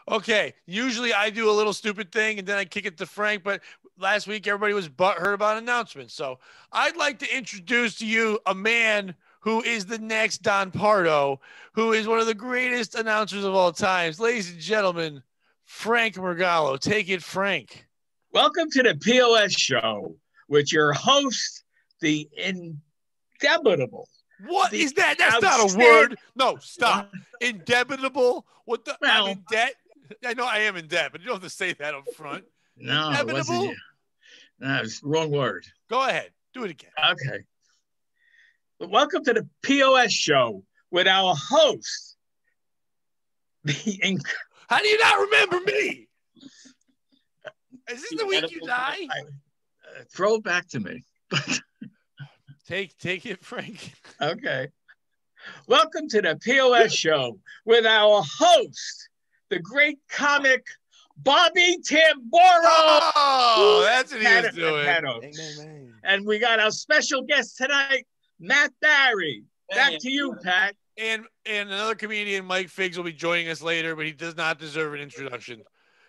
Okay, usually I do a little stupid thing and then I kick it to Frank, but last week everybody was butthurt about announcements. So I'd like to introduce to you a man who is the next Don Pardo, who is one of the greatest announcers of all times. Ladies and gentlemen, Frank Margallo. Take it, Frank. Welcome to the POS show with your host, the indebitable. What the is that? That's not a word. No, stop. Indebitable? What the? Well, I'm in debt. I know I am in debt, but you don't have to say that up front. No, it wasn't you. No, it's the wrong word. Go ahead. Do it again. Okay. Welcome to the POS show with our host. How do you not remember me? Is this the week you die? Throw it back to me. Take it, Frank. Okay. Welcome to the POS show with our host, the great comic Bobby Tamboro. Oh, that's what he was doing. And we got our special guest tonight, Matt Barry. Back to you, Pat. And another comedian, Mike Figs, will be joining us later, but he does not deserve an introduction.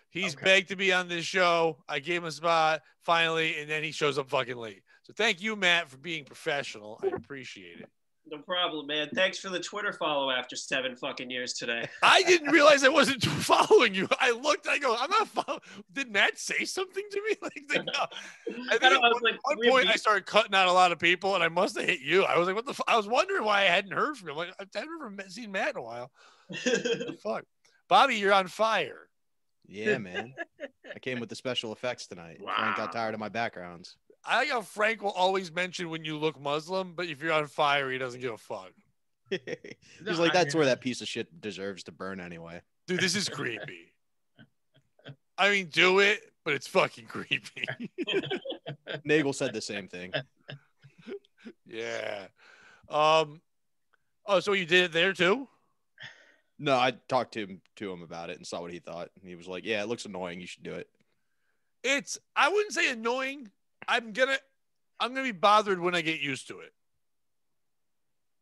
He's begged to be on this show. I gave him a spot finally, and then he shows up fucking late. So thank you, Matt, for being professional. I appreciate it. No problem, man. Thanks for the Twitter follow after 7 fucking years today. I didn't realize I wasn't following you. I looked, I go, I'm not following. Did Matt say something to me? No. I think at one point I started cutting out a lot of people, and I must have hit you. I was like, what the fuck? I was wondering why I hadn't heard from him. Like, I've never seen Matt in a while. Fuck. Bobby, you're on fire. Yeah, man. I came with the special effects tonight. Wow. Frank got tired of my backgrounds. I like how Frank will always mention when you look Muslim, but if you're on fire, he doesn't give a fuck. He's like, that's where that piece of shit deserves to burn anyway. Dude, this is creepy. I mean, do it, but it's fucking creepy. Nagel said the same thing. Yeah. Oh, so you did it there too? No, I talked to him about it and saw what he thought. And he was like, yeah, it looks annoying. You should do it. I wouldn't say annoying. I'm gonna be bothered when I get used to it.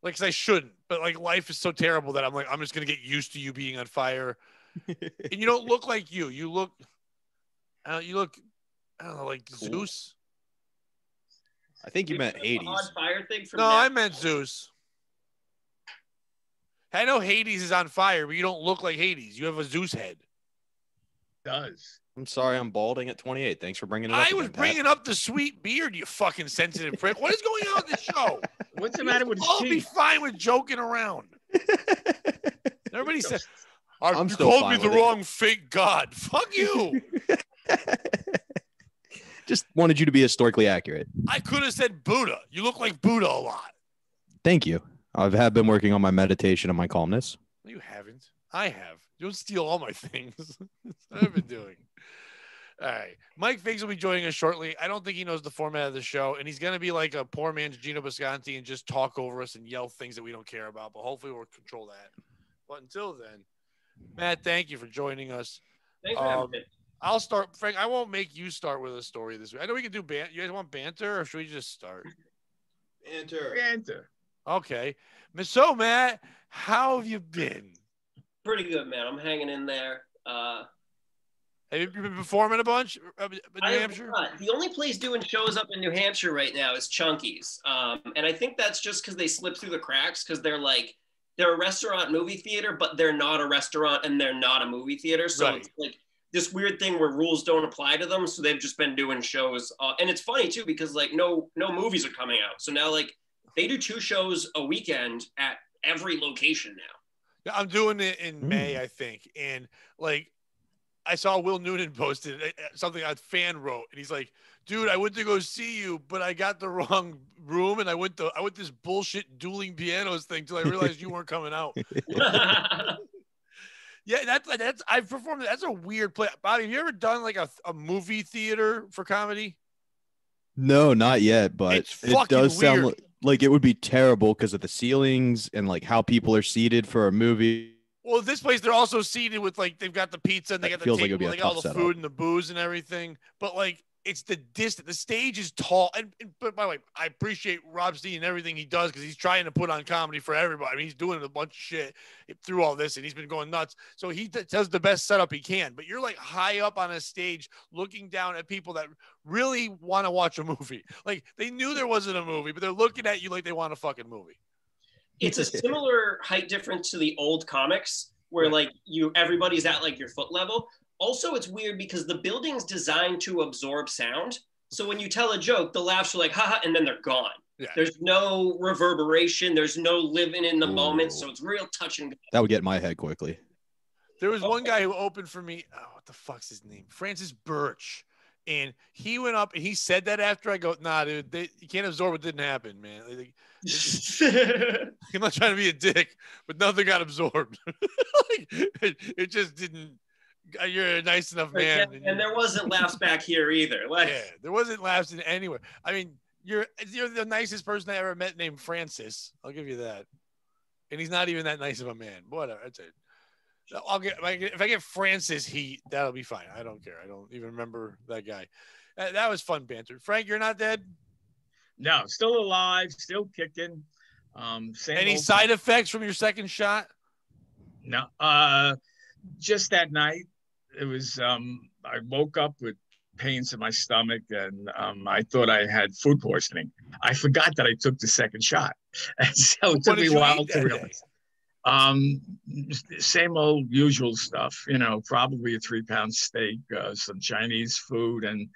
Like, 'cause I shouldn't, but like life is so terrible that I'm like, I'm just gonna get used to you being on fire. And you don't look like you. You look, I don't know, like cool. Zeus. I think you meant Hades. On fire thing from no, I meant Zeus. I know Hades is on fire, but you don't look like Hades. You have a Zeus head. It does. I'm sorry I'm balding at 28. Thanks for bringing it up. I was bringing up the sweet beard, you fucking sensitive prick. What is going on with the show? What's the matter with I'll be fine with joking around. Everybody said, I'm you still called fine me the with it. wrong fake god. Fuck you. Just wanted you to be historically accurate. I could have said Buddha. You look like Buddha a lot. Thank you. I have been working on my meditation and my calmness. No, you haven't. I have. You don't steal all my things. That's what I've been doing. All right. Mike Figs will be joining us shortly. I don't think he knows the format of the show, and he's going to be like a poor man's Gino Bisconti and just talk over us and yell things that we don't care about, but hopefully we'll control that. But until then, Matt, thank you for joining us. Thanks for having me. I'll start. Frank, I won't make you start with a story this week. I know we can do banter. You guys want banter, or should we just start? Banter. Okay. So, Matt, how have you been? Pretty good, man. I'm hanging in there. Have you been performing a bunch in New Hampshire? The only place doing shows up in New Hampshire right now is Chunky's. And I think that's just because they slip through the cracks because they're a restaurant movie theater, but they're not a restaurant and they're not a movie theater. So It's like this weird thing where rules don't apply to them. So they've just been doing shows. And it's funny too, because like no movies are coming out. So now like they do 2 shows a weekend at every location now. I'm doing it in May, I think. And like, I saw Will Noonan posted something a fan wrote, and he's like, dude, I went to go see you, but I got the wrong room, and I went this bullshit dueling pianos thing till I realized you weren't coming out. Yeah, that's I've performed. That's a weird play. Bobby, have you ever done like a movie theater for comedy? No, not yet, but it does sound weird. like it would be terrible because of the ceilings and like how people are seated for a movie. Well, this place, they're also seated with, like, they've got the pizza and they got the table, like all the food and the booze and everything. But, like, it's the distance. The stage is tall. But by the way, I appreciate Rob Stein and everything he does because he's trying to put on comedy for everybody. I mean, he's doing a bunch of shit through all this, and he's been going nuts. So he does the best setup he can. But you're like high up on a stage looking down at people that really want to watch a movie. Like they knew there wasn't a movie, but they're looking at you like they want a fucking movie. It's a similar height difference to the old comics where like everybody's at like your foot level. Also, it's weird because the building's designed to absorb sound. So when you tell a joke, the laughs are like, haha, and then they're gone. Yeah. There's no reverberation. There's no living in the moment. So it's real touch and go. That would get in my head quickly. There was one guy who opened for me. Oh, what the fuck's his name? Francis Birch. And he went up and he said that after I go, nah, dude, you can't absorb what didn't happen, man. I'm not trying to be a dick, but nothing got absorbed. it just didn't. You're a nice enough man. And there wasn't laughs back here either. Like, yeah, there wasn't laughs in anywhere. I mean, you're the nicest person I ever met named Francis. I'll give you that. And he's not even that nice of a man. Whatever. That's it. If I get Francis heat, that'll be fine. I don't care. I don't even remember that guy. That was fun banter. Frank, you're not dead? No, still alive, still kicking. Any side effects from your second shot? No. Just that night, it was. I woke up with pains in my stomach, and I thought I had food poisoning. I forgot that I took the second shot, and so it took me a while to realize. Same old usual stuff, probably a 3-pound steak, some Chinese food, and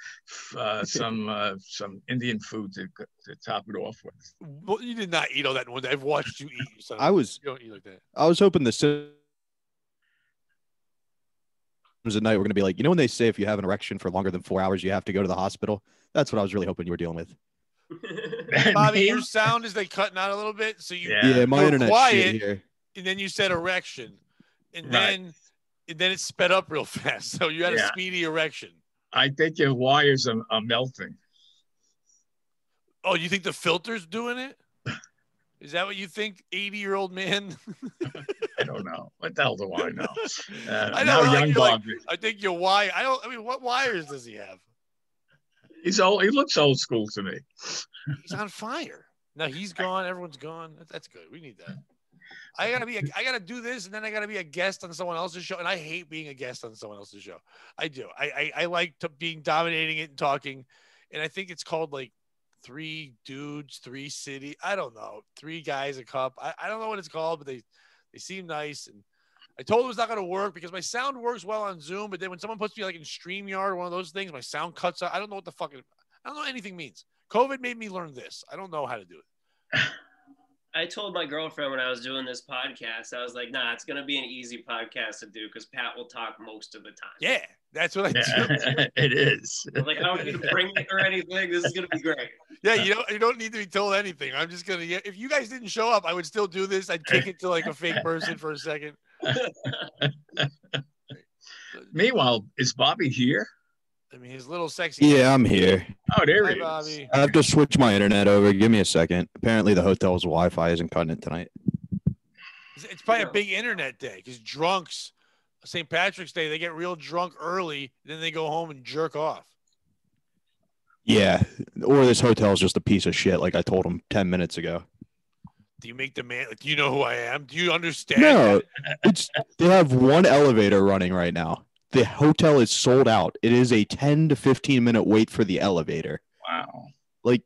some Indian food to top it off with. Well, you did not eat all that one day. I've watched you eat. So you don't eat like that. I was hoping the at night we're gonna be like, when they say if you have an erection for longer than 4 hours, you have to go to the hospital. That's what I was really hoping you were dealing with. Bobby, your sound is like cutting out a little bit, so my internet's quiet. Shit here. And then you said erection, and then it sped up real fast. So you had a speedy erection. I think your wires are melting. Oh, you think the filter's doing it? Is that what you think, 80-year-old man? I don't know. What the hell do I know? I know. Young Bobby. I think your wire. What wires does he have? He's old. He looks old school to me. He's on fire. No, he's gone. Everyone's gone. That's good. We need that. I gotta do this, and then I gotta be a guest on someone else's show, and I hate being a guest on someone else's show. I do. I like being dominating it and talking, and I think it's called like 3 dudes, 3 city. I don't know, 3 guys, a cup. I don't know what it's called, but they seem nice. And I told them it's not gonna work because my sound works well on Zoom, but then when someone puts me like in StreamYard or one of those things, my sound cuts out. I don't know what the fuck. I don't know anything means. COVID made me learn this. I don't know how to do it. I told my girlfriend when I was doing this podcast, I was like, nah, it's going to be an easy podcast to do because Pat will talk most of the time. Yeah, that's what I do. It is. I was like, I don't need to bring it or anything. This is going to be great. Yeah, you don't need to be told anything. I'm just going to, if you guys didn't show up, I would still do this. I'd kick it to like a fake person for a second. Meanwhile, is Bobby here? I mean, his little sexy. Yeah, I'm here. Oh, there he is. Bobby. I have to switch my internet over. Give me a second. Apparently, the hotel's Wi-Fi isn't cutting it tonight. It's probably a big internet day because drunks, St. Patrick's Day, they get real drunk early, then they go home and jerk off. Yeah, or this hotel is just a piece of shit, like I told him 10 minutes ago. Do you make the man? Like, do you know who I am? Do you understand? No, they have one elevator running right now. The hotel is sold out. It is a 10 to 15 minute wait for the elevator. Wow. Like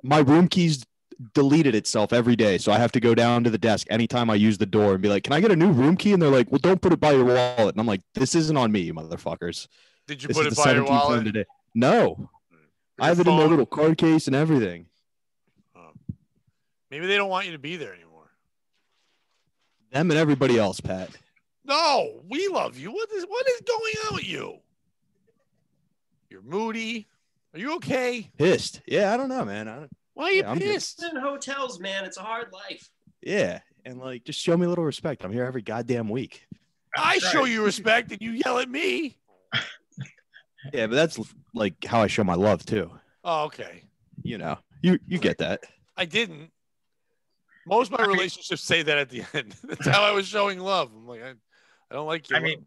my room keys deleted itself every day. So I have to go down to the desk anytime I use the door and be like, can I get a new room key? And they're like, well, don't put it by your wallet. And I'm like, this isn't on me, you motherfuckers. Did you put it by your wallet? Today. No. I have it in my little card case and everything. Maybe they don't want you to be there anymore. Them and everybody else, Pat. No, we love you. What is going on with you? You're moody. Are you okay? Pissed. Yeah, I don't know, man. Why are you pissed? In hotels, man, it's a hard life. Yeah, and like, just show me a little respect. I'm here every goddamn week. I show you respect, and you yell at me. Yeah, but that's like how I show my love too. Oh, okay. You get that. I didn't. Most of my relationships say that at the end. That's how I was showing love. I'm like, I don't like you. I mean,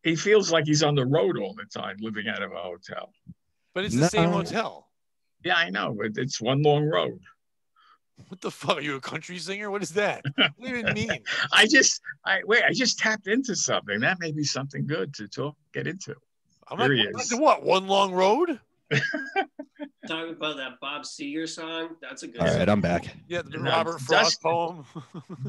he feels like he's on the road all the time, living out of a hotel. But it's the same hotel. Yeah, I know, but it's one long road. What the fuck? Are you a country singer? What is that? What do you even mean? I just tapped into something. That may be something good to get into. I'm like, what? One long road? Talking about that Bob Seger song. That's a good All song. right, I'm back. Yeah, the Robert Frost poem.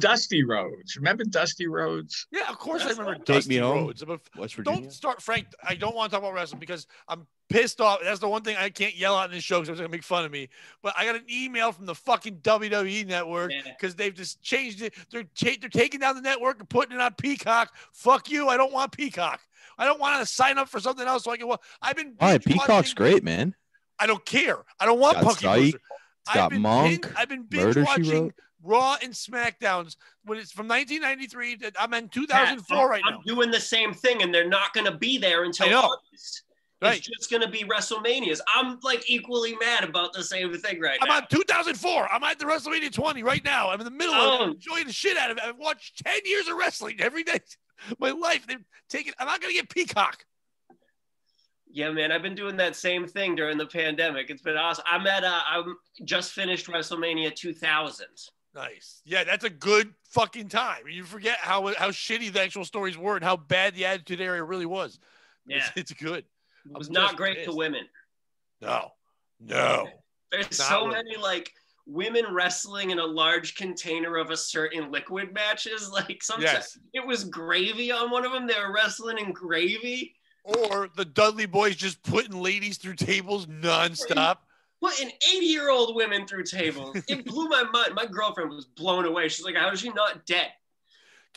Dusty Roads. Remember Dusty Roads? Yeah, of course I remember Take Dusty Me Home, Roads. West Virginia. Don't start, Frank. I don't want to talk about wrestling because I'm pissed off. That's the one thing I can't yell out in this show because everyone's going to make fun of me. But I got an email from the fucking WWE network because they've just changed it. They're taking down the network and putting it on Peacock. Fuck you. I don't want Peacock. I don't want to sign up for something else so I can. Well, I've been. Why? Peacock's great, man. I don't care. I don't want Punky Brewster. Got Monk. I've been binge watching Raw and SmackDowns when it's from 1993. I'm in 2004 right now. I'm doing the same thing, and they're not going to be there until August. Right. It's just going to be WrestleManias. I'm like equally mad about the same thing right now. I'm on 2004. I'm at the WrestleMania 20 right now. I'm in the middle of it, enjoying the shit out of it. I've watched 10 years of wrestling every day. My life. They're taking. I'm not going to get Peacock. Yeah, man, I've been doing that same thing during the pandemic. It's been awesome. I'm just finished WrestleMania 2000. Nice. Yeah, that's a good fucking time. You forget how shitty the actual stories were and how bad the Attitude Era really was. Yeah. It's good. It was not great to women. No. There's so many like women wrestling in a large container of a certain liquid matches. Like sometimes it was gravy on one of them. They were wrestling in gravy. Or the Dudley Boys just putting ladies through tables nonstop. Putting 80-year-old women through tables. It blew my mind. My girlfriend was blown away. She's like, how is she not dead?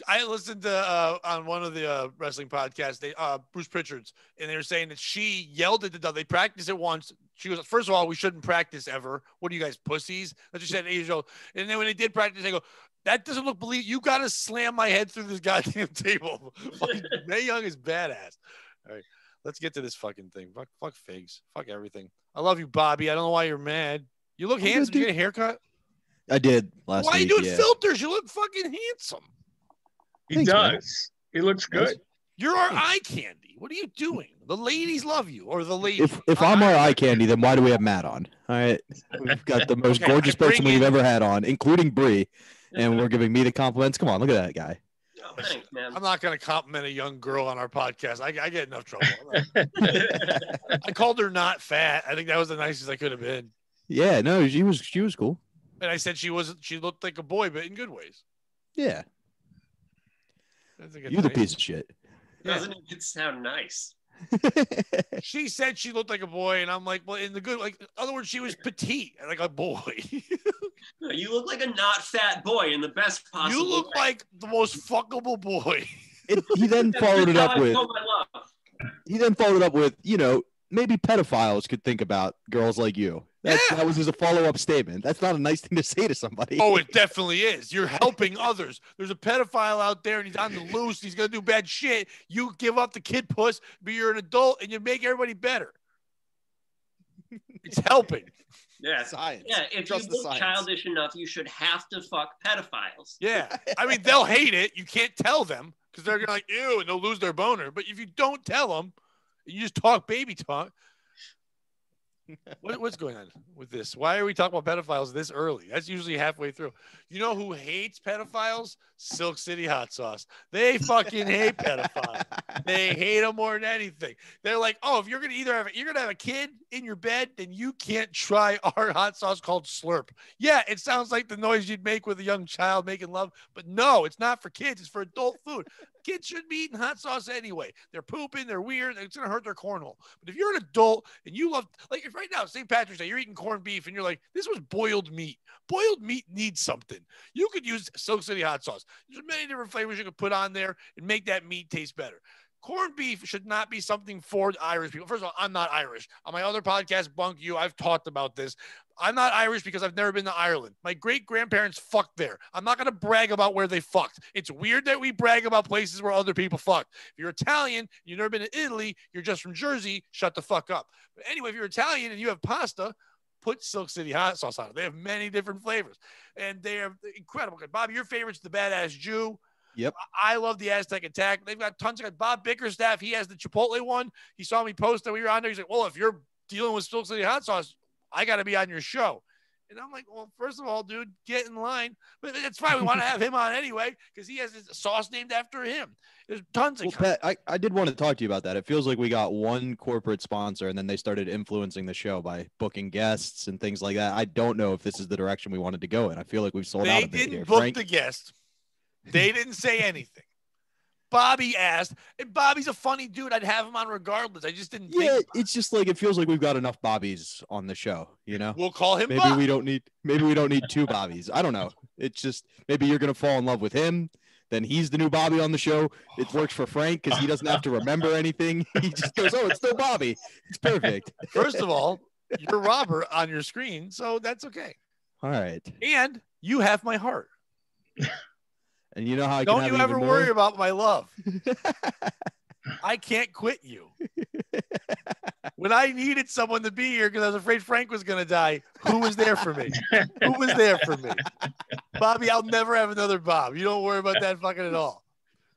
I listened to on one of the wrestling podcasts, Bruce Pritchard's, and they were saying that she yelled at the Dudley. They practiced it once. She goes, first of all, we shouldn't practice ever. What are you guys, pussies? That's what she said, 8 years old. And then when they did practice, they go, that doesn't look believe. You got to slam my head through this goddamn table. Mae Young is badass. All right, let's get to this fucking thing. Fuck figs. Fuck everything. I love you, Bobby. I don't know why you're mad. You look handsome. Did you get a haircut? I did last week. Why are you doing filters? You look fucking handsome. He does. Man. He looks good. You're our eye candy. What are you doing? The ladies love you, or the ladies. If I'm our eye candy, then why do we have Matt on? All right, we've got the most gorgeous person we've ever had on, including Bree, and we're giving me the compliments. Come on, look at that guy. Oh, thanks, man. I'm not going to compliment a young girl on our podcast. I get enough trouble. I called her not fat. I think that was the nicest I could have been. Yeah, no, she was cool. And I said she looked like a boy, but in good ways. Yeah. You're the piece of shit. Doesn't it sound nice? She said she looked like a boy, and I'm like, well, in the good, like, in other words, she was petite, like a boy. You look like a not fat boy in the best possible You look way. like the most fuckable boy. He then followed it up with. He then followed it up with, maybe pedophiles could think about girls like you. That was just a follow-up statement. That's not a nice thing to say to somebody. Oh, it definitely is. You're helping others. There's a pedophile out there, and he's on the loose. He's going to do bad shit. You give up the kid puss, but you're an adult, and you make everybody better. It's helping. Yeah. Science. Yeah, if you look childish enough, you should have to fuck pedophiles. Yeah. I mean, they'll hate it. You can't tell them because they're going to like, ew, and they'll lose their boner. But if you don't tell them, you just talk baby talk. What's going on with this? Why are we talking about pedophiles this early? That's usually halfway through. You know who hates pedophiles? Silk City Hot Sauce. They fucking hate pedophiles. They hate them more than anything. They're like, oh, if you're gonna have a kid in your bed, then you can't try our hot sauce called Slurp. Yeah, it sounds like the noise you'd make with a young child making love, but no, it's not for kids. It's for adult food. Kids shouldn't be eating hot sauce anyway. They're pooping. They're weird. It's going to hurt their cornhole. But if you're an adult and you love, like if right now, St. Patrick's Day, you're eating corned beef and you're like, this was boiled meat. Boiled meat needs something. You could use Silk City hot sauce. There's many different flavors you could put on there and make that meat taste better. Corned beef should not be something for Irish people. First of all, I'm not Irish. On my other podcast, Bunk You, I've talked about this. I'm not Irish because I've never been to Ireland. My great-grandparents fucked there. I'm not going to brag about where they fucked. It's weird that we brag about places where other people fucked. If you're Italian, you've never been to Italy, you're just from Jersey, shut the fuck up. But anyway, if you're Italian and you have pasta, put Silk City hot sauce on it. They have many different flavors, and they are incredible. Bobby, your favorite's the Badass Jew. Yep. I love the Aztec Attack. They've got tons of guys. Bob Bickerstaff, he has the Chipotle one. He saw me post that we were on there. He's like, well, if you're dealing with Silk City Hot Sauce. I got to be on your show. And I'm like, well, first of all, dude, get in line. But it's fine. We want to have him on anyway because he has his sauce named after him. There's tons of. Well, Pat, I did want to talk to you about that. It feels like we got one corporate sponsor, and then they started influencing the show by booking guests and things like that. I don't know if this is the direction we wanted to go in. I feel like we've sold out a bit here. They didn't book Frank? the guest. They didn't say anything. Bobby asked, and Bobby's a funny dude. I'd have him on regardless. I just didn't. Yeah, it's just like it feels like we've got enough Bobbies on the show. You know, we'll call him. Maybe Bob. we don't need. Maybe we don't need two Bobbies. I don't know. It's just maybe you're gonna fall in love with him. Then he's the new Bobby on the show. It works for Frank because he doesn't have to remember anything. He just goes, "Oh, it's still Bobby. It's perfect." First of all, you're Robert on your screen, so that's okay. All right. And you have my heart. And you know how I don't can you have ever even worry more? about my love. I can't quit you. When I needed someone to be here because I was afraid Frank was going to die, who was there for me? Who was there for me? Bobby, I'll never have another Bob. You don't worry about that fucking at all.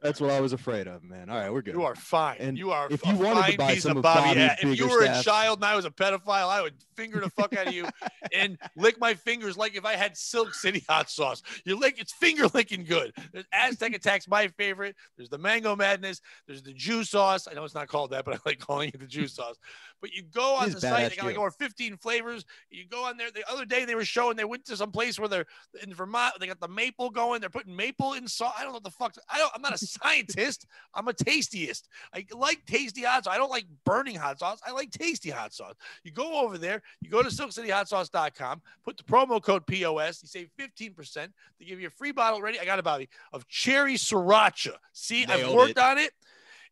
That's what I was afraid of, man. All right, we're good. You are fine. And you are if a you wanted fine to buy piece some of of Bobby. Bobby's If you bigger were a staff- child and I was a pedophile, I would finger the fuck out of you and lick my fingers like if I had Silk City hot sauce. It's finger licking good. There's Aztec Attack's my favorite. There's the Mango Madness. There's the Jew sauce. I know it's not called that, but I like calling it the Jew sauce. But you go on the site, they got like over 15 flavors. You go on there. The other day they were showing, they went to some place where they're in Vermont. They got the maple going. They're putting maple in sauce. I don't know what the fuck. I'm not a scientist. I'm a tastiest. I like tasty hot sauce. I don't like burning hot sauce. I like tasty hot sauce. You go over there. You go to silkcityhotsauce.com. Put the promo code POS. You save 15%. They give you a free bottle ready. I got a bottle of cherry sriracha. See, I've worked on it.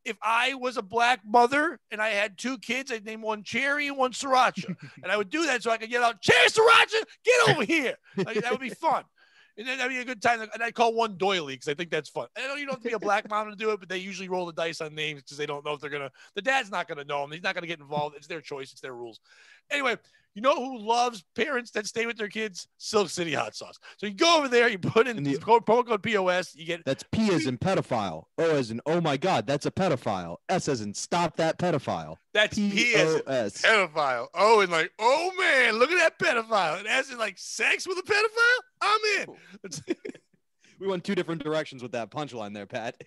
If I was a black mother and I had two kids, I'd name one Cherry and one Sriracha. And I would do that so I could yell out, Cherry Sriracha, get over here. Like, that would be fun. And then that'd be a good time. And I'd call one Doily because I think that's fun. I know you don't have to be a black mom to do it, but they usually roll the dice on names because they don't know if they're going to. The dad's not going to know him. He's not going to get involved. It's their choice. It's their rules. Anyway, you know who loves parents that stay with their kids? Silk City hot sauce. So you go over there, you put in the promo code POS, you get. That's P as in pedophile. O as in, oh my God, that's a pedophile. S as in, stop that pedophile. That's P as in pedophile. Oh, and like, oh man, look at that pedophile. And as in like sex with a pedophile, I'm in. We went two different directions with that punchline there, Pat.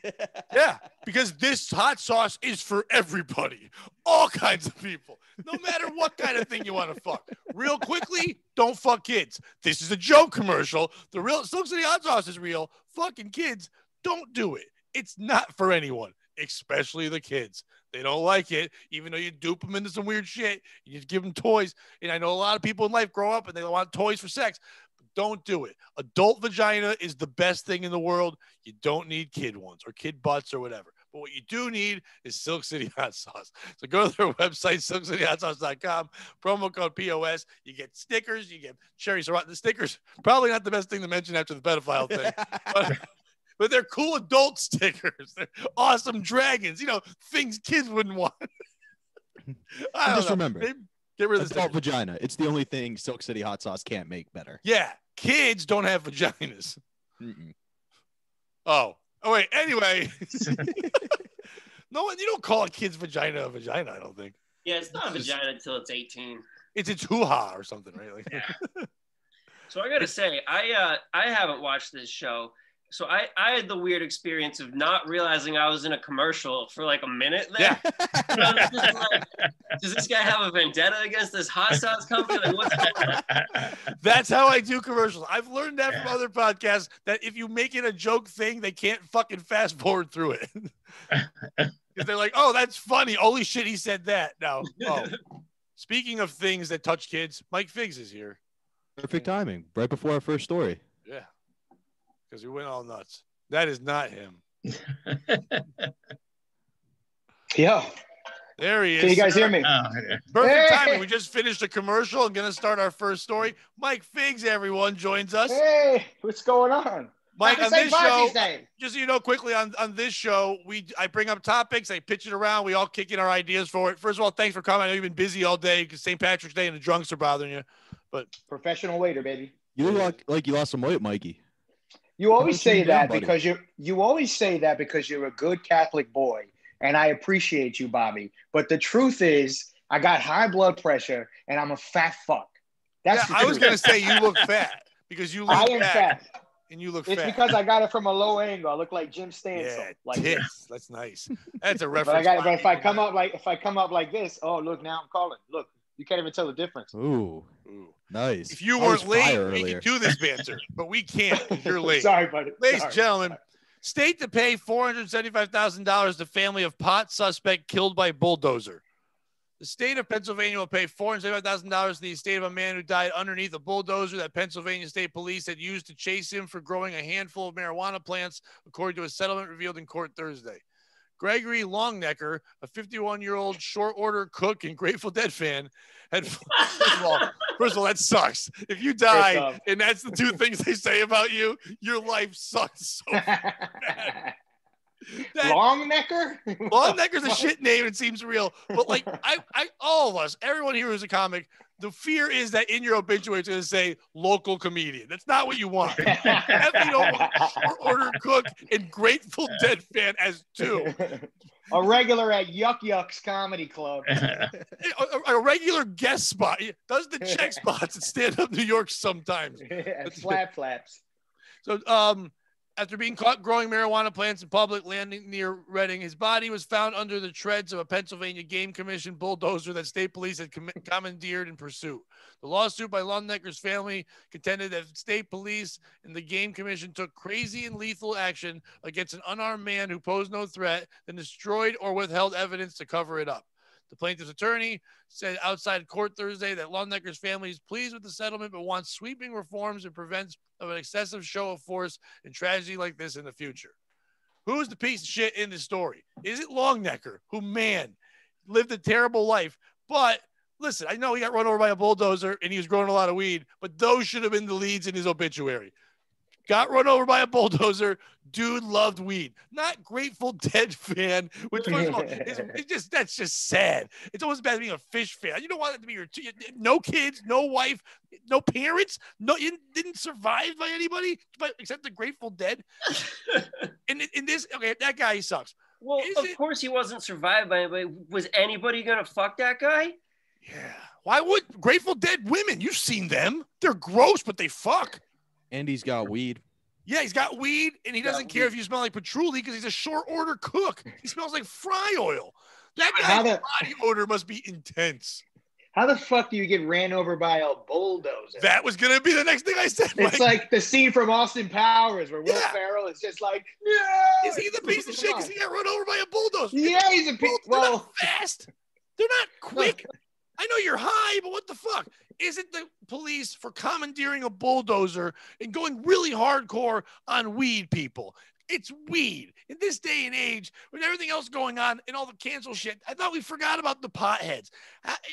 Yeah, because this hot sauce is for everybody, all kinds of people, no matter what kind of thing you want to fuck. Real quickly, don't fuck kids. This is a joke commercial. The real Silk City hot sauce is real. Fucking kids, don't do it. It's not for anyone, especially the kids. They don't like it, even though you dupe them into some weird shit. You just give them toys. And I know a lot of people in life grow up and they want toys for sex. Don't do it. Adult vagina is the best thing in the world. You don't need kid ones or kid butts or whatever. But what you do need is Silk City hot sauce. So go to their website, silkcityhotsauce.com, promo code POS. You get stickers. You get cherry sriracha. The stickers, probably not the best thing to mention after the pedophile thing. But they're cool adult stickers. They're awesome dragons. You know, things kids wouldn't want. Just remember, get rid of adult vagina. It's the only thing Silk City hot sauce can't make better. Yeah. Kids don't have vaginas. Oh, wait. Anyway, no one. You don't call a kid's vagina a vagina. I don't think. Yeah, it's not a vagina until it's 18. It's hoo-ha or something, right? Like, yeah. So I gotta say, I haven't watched this show. So I had the weird experience of not realizing I was in a commercial for like a minute there. Yeah. Like, does this guy have a vendetta against this hot sauce company? Like, what's going on? That's how I do commercials. I've learned that from other podcasts, that if you make it a joke thing, they can't fucking fast forward through it. Because they're like, oh, that's funny. Holy shit, he said that. Now, speaking of things that touch kids, Mike Figs is here. Perfect timing. Right before our first story. Yeah. Because we went all nuts. That is not him. Yo. There he is. Can you guys hear me? Perfect timing. We just finished a commercial and going to start our first story. Mike Figs, everyone, joins us. Hey, what's going on? Mike, on this show, just so you know quickly, on this show, I bring up topics, I pitch it around, we all kick in our ideas for it. First of all, thanks for coming. I know you've been busy all day because St. Patrick's Day and the drunks are bothering you. But professional waiter, baby. You look like you lost some weight, Mikey. You always say that because you're a good Catholic boy, and I appreciate you, Bobby. But the truth is I got high blood pressure, and I'm a fat fuck. That's I was gonna say you look fat because you lean I am back fat. and you look It's fat. because I got it from a low angle. I look like Jim Stansel. Yeah, Like this. tits. That's nice. That's a But reference. but if I come up like this, oh look, now I'm calling. Look, you can't even tell the difference. Ooh, nice. If you I was weren't late, fire we earlier. could do this banter, but we can't because you're late. Sorry, buddy. Ladies and Sorry. gentlemen, state to pay $475,000 to family of pot suspect killed by bulldozer. The state of Pennsylvania will pay $475,000 to the estate of a man who died underneath a bulldozer that Pennsylvania State Police had used to chase him for growing a handful of marijuana plants, according to a settlement revealed in court Thursday. Gregory Longnecker, a 51-year-old short order cook and Grateful Dead fan, had first of all, that sucks. If you die and that's the two things they say about you, your life sucks so bad. Longnecker? Longnecker's a shit name. It seems real, but like all of us, everyone here who's a comic, the fear is that in your obituary it's going to say local comedian. That's not what you want. You definitely don't want short order cook and Grateful Dead fan as two. A regular at Yuck Yucks Comedy Club. A regular guest spot. Does the check spots at Stand Up New York sometimes. Flap flaps. So, after being caught growing marijuana plants in public landing near Reading, his body was found under the treads of a Pennsylvania Game Commission bulldozer that state police had commandeered in pursuit. The lawsuit by Longnecker's family contended that state police and the Game Commission took crazy and lethal action against an unarmed man who posed no threat, then destroyed or withheld evidence to cover it up. The plaintiff's attorney said outside court Thursday that Longnecker's family is pleased with the settlement but wants sweeping reforms and prevents of an excessive show of force and tragedy like this in the future. Who's the piece of shit in this story? Is it Longnecker, who, man, lived a terrible life? But listen, I know he got run over by a bulldozer and he was growing a lot of weed, but those should have been the leads in his obituary. Got run over by a bulldozer. Dude loved weed. Not Grateful Dead fan. Which first of all, that's just sad. It's almost bad being a Fish fan. You don't want it to be your no kids, no wife, no parents. No, you didn't survive by anybody, except the Grateful Dead. And in this, okay, that guy sucks. Well, of course he wasn't survived by anybody. Was anybody gonna fuck that guy? Yeah. Why would Grateful Dead women? You've seen them. They're gross, but they fuck. And he's got weed. Yeah, he's got weed, and he doesn't care if you smell like patchouli because he's a short order cook. He smells like fry oil. That guy's body odor must be intense. How the fuck do you get ran over by a bulldozer? That was going to be the next thing I said, Mike. It's like the scene from Austin Powers where Will Ferrell is just like, no! Is he the piece of shit because he got run over by a bulldozer? Yeah, he's a piece. They're not fast. They're not quick. I know you're high, but what the fuck? Isn't the police for commandeering a bulldozer and going really hardcore on weed people? It's weed. In this day and age, with everything else going on and all the cancel shit, I thought we forgot about the potheads.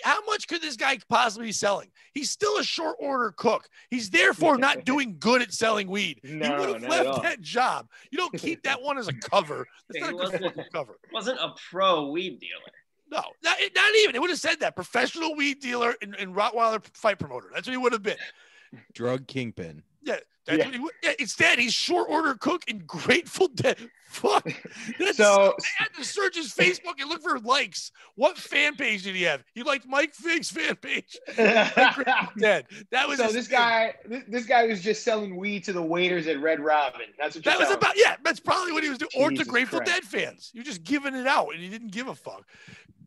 How much could this guy possibly be selling? He's still a short order cook. He's therefore not doing good at selling weed. No, you would have left that job. You don't keep that one as a cover. That's not a good fucking cover. Wasn't a pro weed dealer. No, not even. It would have said that. Professional weed dealer and Rottweiler fight promoter. That's what he would have been. Drug kingpin. Yeah. That's what he would. Yeah, instead, he's short order cook and Grateful Dead. Fuck. So they had to search his Facebook and look for likes. What fan page did he have? He liked Mike Figg's fan page. Dead. That was so this guy was just selling weed to the waiters at Red Robin. That's what that was about. Yeah, that's probably what he was doing. Or to Jesus Grateful Christ. Dead fans. You're just giving it out, and he didn't give a fuck.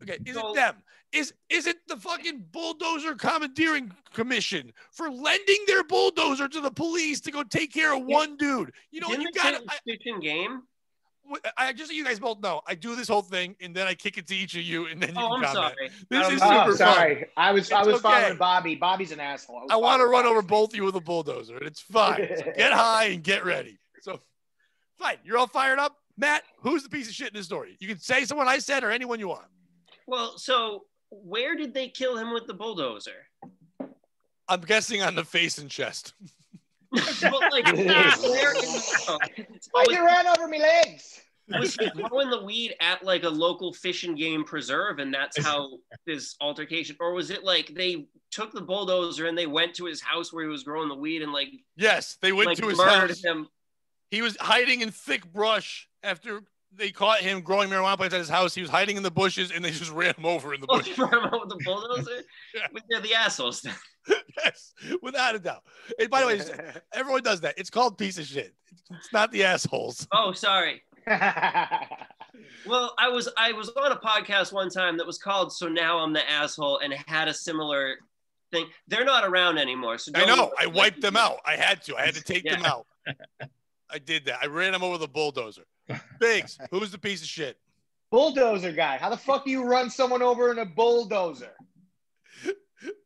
Okay, is it them? Is it the fucking bulldozer commandeering commission for lending their bulldozer to the police to go take care of one dude? You know, you got fishing game. Just so you guys both know, I do this whole thing and then I kick it to each of you and then you can comment. Sorry. This is super sorry. fun. I was following Bobby. Bobby's an asshole. I want to run over both of you with a bulldozer, and it's fine. So get high and get ready. So, fine. You're all fired up. Matt, who's the piece of shit in this story? You can say someone I said or anyone you want. Well, so where did they kill him with the bulldozer? I'm guessing on the face and chest. But like, where you ran over my legs. Was he throwing the weed at like a local fish and game preserve, and that's how this altercation? Or was it like they took the bulldozer and they went to his house where he was growing the weed and like? Yes, they went to his house. Him. He was hiding in thick brush after they caught him growing marijuana plants at his house. He was hiding in the bushes, and they just ran him over in the Oh, bushes. you ran him out with the bulldozer? Yeah. They're the assholes. Yes, without a doubt. And by the way, everyone does that. It's called piece of shit. It's not the assholes. Oh, sorry. Well, I was on a podcast one time that was called "So Now I'm the Asshole" and it had a similar thing. They're not around anymore. So I know. I wiped them out. I had to take them Yeah. out. I did that. I ran them over with a bulldozer. Biggs, who's the piece of shit? Bulldozer guy. How the fuck do you run someone over in a bulldozer?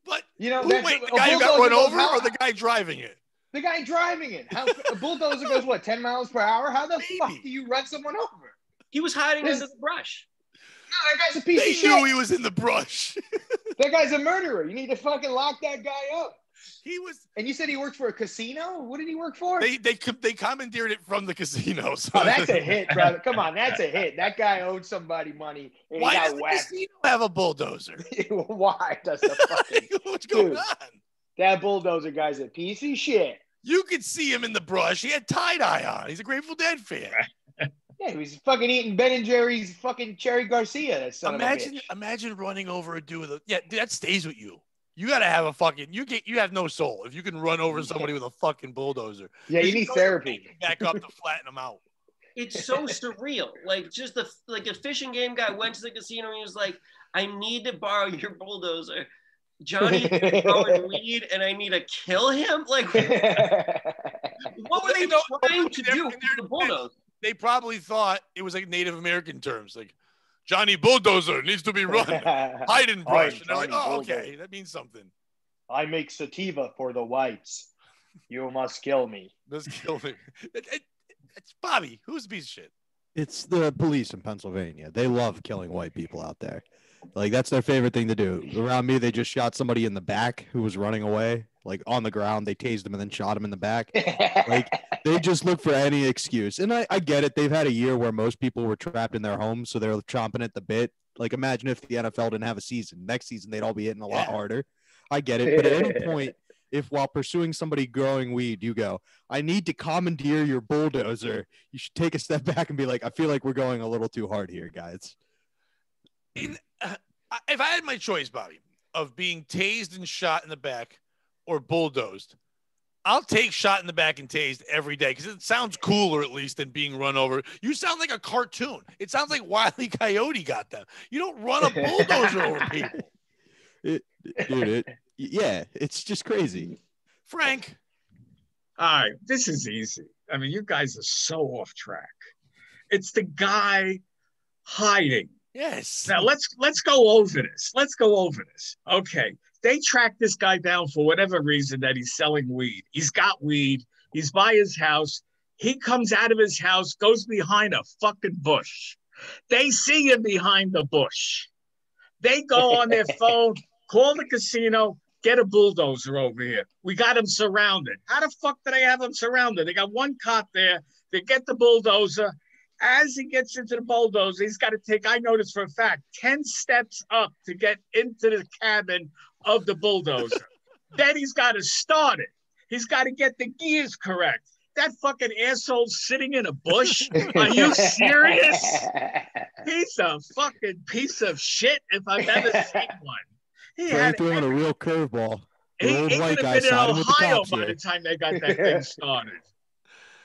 But You know, wait, the guy who got run over or the guy driving it? The guy driving it. How a bulldozer goes what, 10 miles per hour? How the Maybe. fuck do you run someone over? He was hiding This- under the brush. No, that guy's a piece They of shit. knew he was in the brush. That guy's a murderer. You need to fucking lock that guy up. He was. And you said he worked for a casino? What did he work for? They commandeered it from the casino. So Oh, that's a hit, brother. Come on, that's a hit. That guy owed somebody money and Why he does got the whacked. casino have a bulldozer? Why does the fucking What's going Dude. on? that bulldozer guy's a piece of shit? You could see him in the brush. He had tie-dye on. He's a Grateful Dead fan. Yeah, he was fucking eating Ben and Jerry's fucking Cherry Garcia. That son of a bitch. Imagine running over a dude with a that stays with you. You gotta have a fucking you have no soul if you can run over somebody with a fucking bulldozer. Yeah, you need know therapy. Back up to flatten them out. It's so surreal. Like just a fishing game guy went to the casino and he was like, "I need to borrow your bulldozer. Johnny is growing weed, and I need to kill him." Like, what were they trying to do with the bulldozer? They probably thought it was like Native American terms, like Johnny Bulldozer needs to be run, hide in brush. And they're like, Johnny oh, Bulldozer. okay, that means something. I make sativa for the whites. You must kill me. Let's kill me. It's Bobby. Who's the piece of shit? It's the police in Pennsylvania. They love killing white people out there. Like, that's their favorite thing to do. Around me, they just shot somebody in the back who was running away, like on the ground. They tased him and then shot him in the back. Like, they just look for any excuse. And I get it. They've had a year where most people were trapped in their homes, so they're chomping at the bit. Like, imagine if the NFL didn't have a season. Next season, they'd all be hitting a lot harder. I get it. But at any point, if while pursuing somebody growing weed, you go, I need to commandeer your bulldozer, you should take a step back and be like, I feel like we're going a little too hard here, guys. If I had my choice, Bobby, of being tased and shot in the back or bulldozed, I'll take shot in the back and tased every day because it sounds cooler at least than being run over. You sound like a cartoon. It sounds like Wile E. Coyote got them. You don't run a bulldozer over people. Yeah, it's just crazy. Frank. All right, this is easy. I mean, you guys are so off track. It's the guy hiding. Yes. Now let's go over this. Let's go over this. Okay. They track this guy down for whatever reason that he's selling weed. He's got weed. He's by his house. He comes out of his house, goes behind a fucking bush. They see him behind the bush. They go on their phone, call the casino, get a bulldozer over here. We got him surrounded. How the fuck do they have him surrounded? They got one cop there. They get the bulldozer. As he gets into the bulldozer, he's got to take, I know this for a fact, 10 steps up to get into the cabin of the bulldozer. Then he's got to start it. He's got to get the gears correct. That fucking asshole's sitting in a bush? Are you serious? He's a fucking piece of shit if I've ever seen one. He Frank throwing a real curveball. He Old could white have guy been in siding with the Ohio cops by here. the time they got that thing started.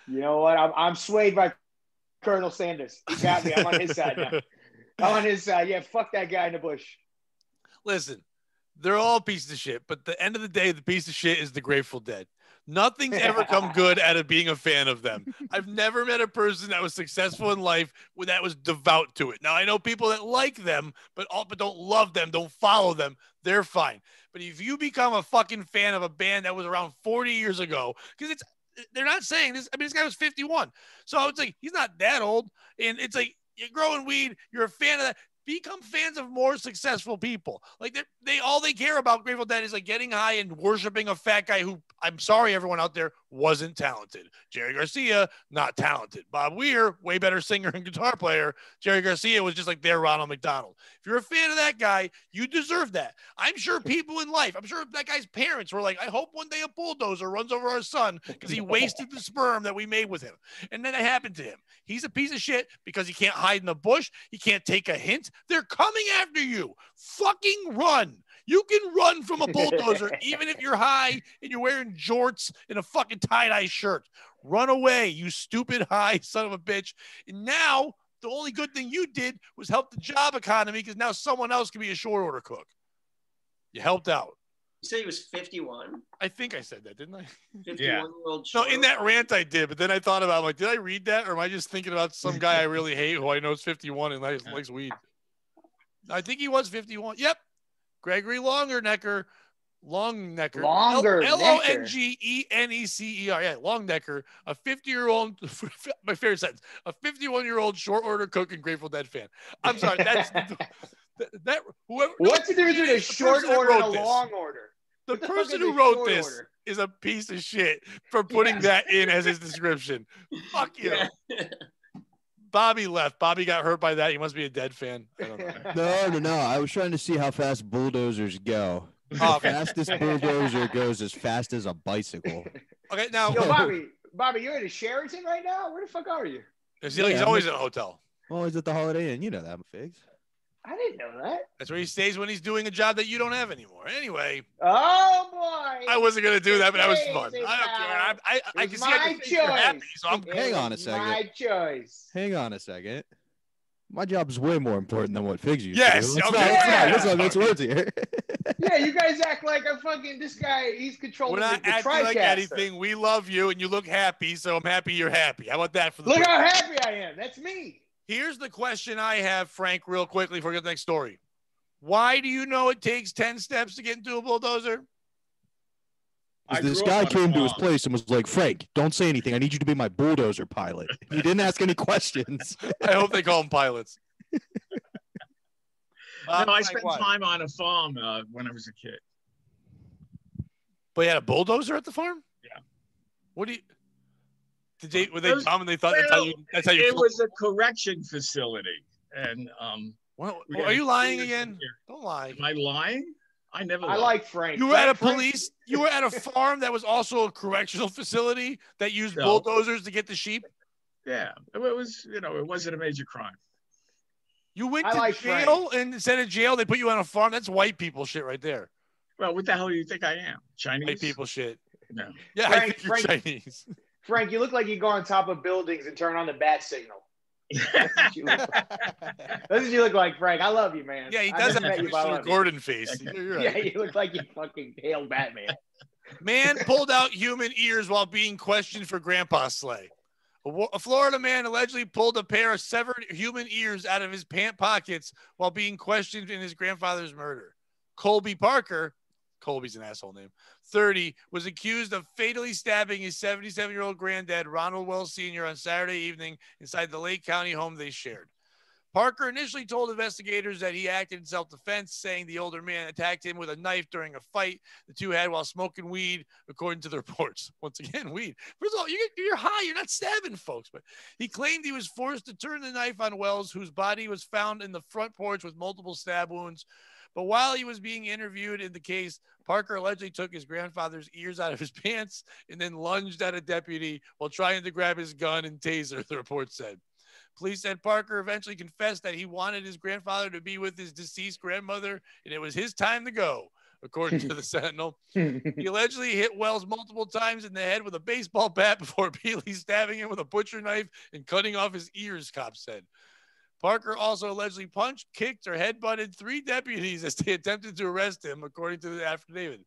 You know what? I'm swayed by Colonel Sanders. He got me. I'm on his side now. I'm on his side. Yeah, fuck that guy in the bush. Listen, they're all pieces of shit, but at the end of the day, the piece of shit is the Grateful Dead. Nothing's ever come good out of being a fan of them. I've never met a person that was successful in life that was devout to it. Now, I know people that like them, but don't love them, don't follow them. They're fine. But if you become a fucking fan of a band that was around 40 years ago, because they're not saying this. I mean, this guy was 51. So it's like, he's not that old. And it's like, you're growing weed. You're a fan of that. become fans of more successful people. Like they all they care about Grateful Dead is like getting high and worshiping a fat guy who, I'm sorry, everyone out there, wasn't talented. Jerry Garcia, not talented. Bob Weir, way better singer and guitar player. Jerry Garcia was just like their Ronald McDonald. If you're a fan of that guy, you deserve that. I'm sure people in life, I'm sure that guy's parents were like, I hope one day a bulldozer runs over our son because he wasted the sperm that we made with him. And then it happened to him. He's a piece of shit because he can't hide in the bush. He can't take a hint. They're coming after you. Fucking run. You can run from a bulldozer even if you're high and you're wearing jorts and a fucking tie-dye shirt. Run away, you stupid high son of a bitch. And now the only good thing you did was help the job economy because now someone else can be a short order cook. You helped out. You said he was 51? I think I said that, didn't I? 51-year-old. No, in that rant I did, but then I thought about, like, did I read that? Or am I just thinking about some guy I really hate who I know is 51 and likes weed? I think he was 51. Yep. Gregory Longernecker. Longenecker. Yeah, Longnecker. A 50-year-old, my favorite sentence, a 51-year-old short order cook and Grateful Dead fan. I'm sorry. That's that. Whoever. What's the difference between a short order and a long order? The person who wrote this is a piece of shit for putting that in as his description. Fuck you. Yeah. Bobby left. Bobby got hurt by that. He must be a Dead fan. I don't know. No. I was trying to see how fast bulldozers go. Oh, okay. Fastest bulldozer goes as fast as a bicycle. Okay, now. Yo, Bobby, you're at a Sheraton right now? Where the fuck are you? He's always in a hotel. Oh, he's at the Holiday Inn. You know that, Figs. I didn't know that. That's where he stays when he's doing a job that you don't have anymore. Anyway. Oh, boy. I wasn't going to do that, but that was fun. I don't care. I can see my you're happy, so I'm Hang on a second. My choice. Hang on a second. My job is way more important than what Figs used yes, to do. Let's not mix words here. Yeah, you guys act like a fucking, this guy, he's controlling We're not the acting TriCaster. like anything. We love you, and you look happy, so I'm happy you're happy. How about that? For the Look how happy I am. That's me. Here's the question I have, Frank, real quickly before we get to the next story. Why do you know it takes 10 steps to get into a bulldozer? This guy came to his place and was like, Frank, don't say anything. I need you to be my bulldozer pilot. He didn't ask any questions. I hope they call them pilots. No, I spent time on a farm when I was a kid. But you had a bulldozer at the farm? Yeah. What do you? Were they dumb and they thought that's how you? It was a correction facility, and are you lying again? Don't lie. Am I lying? I never. I like Frank. You were at a police. You were at a farm that was also a correctional facility that used bulldozers to get the sheep. Yeah, it was. It wasn't a major crime. You went to jail, and instead of jail, they put you on a farm. That's white people shit right there. Well, what the hell do you think I am? Chinese? White people shit. No. Yeah, Frank, I think you're Chinese. Frank, you look like you go on top of buildings and turn on the bat signal. That's what you look like, Frank. I love you, man. Yeah, he does have a Mr. Gordon face. You're right. Yeah, you look like you fucking hailed Batman. Man pulled out human ears while being questioned for grandpa slay. A Florida man allegedly pulled a pair of severed human ears out of his pant pockets while being questioned in his grandfather's murder. Colby Parker, Colby's an asshole name, 30, was accused of fatally stabbing his 77-year-old granddad, Ronald Wells Sr., on Saturday evening inside the Lake County home they shared. Parker initially told investigators that he acted in self-defense, saying the older man attacked him with a knife during a fight the two had while smoking weed, according to the reports. Once again, weed. First of all, you're high. You're not stabbing folks. But he claimed he was forced to turn the knife on Wells, whose body was found in the front porch with multiple stab wounds. But while he was being interviewed in the case, Parker allegedly took his grandfather's ears out of his pants and then lunged at a deputy while trying to grab his gun and taser, the report said. Police said Parker eventually confessed that he wanted his grandfather to be with his deceased grandmother, and it was his time to go, according to the Sentinel. He allegedly hit Wells multiple times in the head with a baseball bat before repeatedly stabbing him with a butcher knife and cutting off his ears, cops said. Parker also allegedly punched, kicked, or headbutted 3 deputies as they attempted to arrest him, according to the affidavit.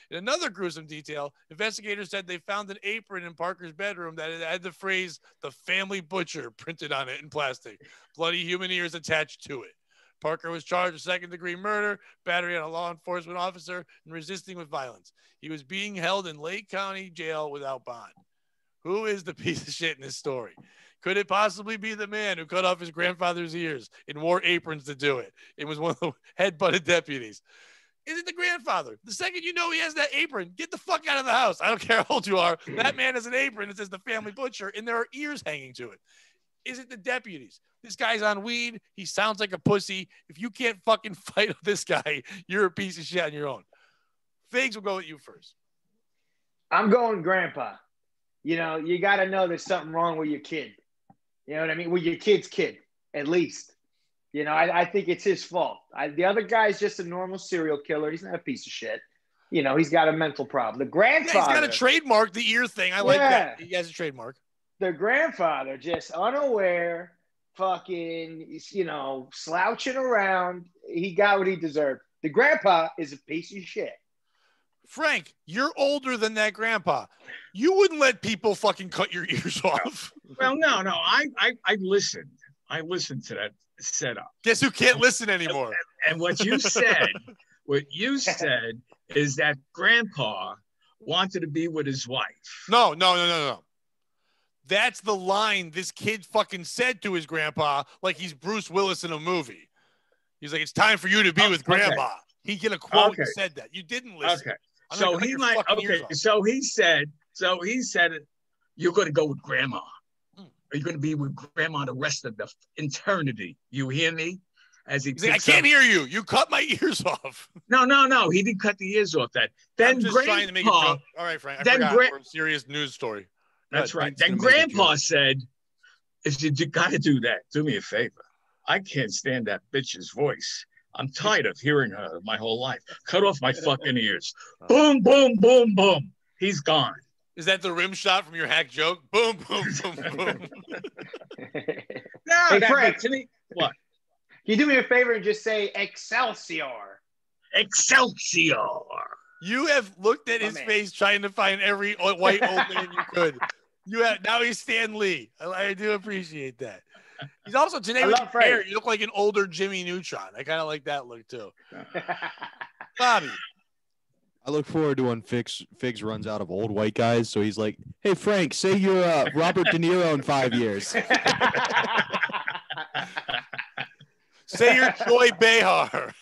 In another gruesome detail, investigators said they found an apron in Parker's bedroom that had the phrase, "the family butcher," printed on it in plastic, bloody human ears attached to it. Parker was charged with second-degree murder, battery on a law enforcement officer, and resisting with violence. He was being held in Lake County Jail without bond. Who is the piece of shit in this story? Could it possibly be the man who cut off his grandfather's ears and wore aprons to do it? It was one of the head-butted deputies. Is it the grandfather? The second you know he has that apron, get the fuck out of the house. I don't care how old you are. That man has an apron that says the family butcher, and there are ears hanging to it. Is it the deputies? This guy's on weed. He sounds like a pussy. If you can't fucking fight this guy, you're a piece of shit on your own. Figs, will go with you first. I'm going grandpa. You know, you got to know there's something wrong with your kid. You know what I mean? With your kid's kid, at least. You know, I think it's his fault. The other guy's just a normal serial killer. He's not a piece of shit. You know, he's got a mental problem. The grandfather. Yeah, he's got a trademark, the ear thing. I like that. He has a trademark. The grandfather, just unaware, fucking, you know, slouching around. He got what he deserved. The grandpa is a piece of shit. Frank, you're older than that grandpa. You wouldn't let people fucking cut your ears off. Well, no. I listened. I listened to that setup. Guess who can't listen anymore? And what you said is that grandpa wanted to be with his wife. No. That's the line this kid fucking said to his grandpa, like he's Bruce Willis in a movie. He's like, it's time for you to be with grandma. Okay. He get a quote and said that. You didn't listen. Okay. So he said, you're going to go with grandma. Are you going to be with grandma the rest of the eternity? You hear me? As he like, I can't hear you. You cut my ears off. No. He didn't cut the ears off that. Then I'm just grandpa, trying to make a joke. All right, Frank. I forgot. We're a serious news story. That's right. Then grandpa said, if you got to do that, do me a favor. I can't stand that bitch's voice. I'm tired of hearing her my whole life. Cut off my fucking ears. Boom, boom, boom, boom. He's gone. Is that the rim shot from your hack joke? Boom, boom, boom, boom. No, hey, Frank, to me, what? Can you do me a favor and just say Excelsior? Excelsior. You have looked at his face trying to find every white old man you could. Now he's Stan Lee. I do appreciate that. He's also today with your hair. You look like an older Jimmy Neutron. I kind of like that look too. Bobby. I look forward to when Figs runs out of old white guys. So he's like, hey, Frank, say you're Robert De Niro in 5 years. Say you're Joy Behar.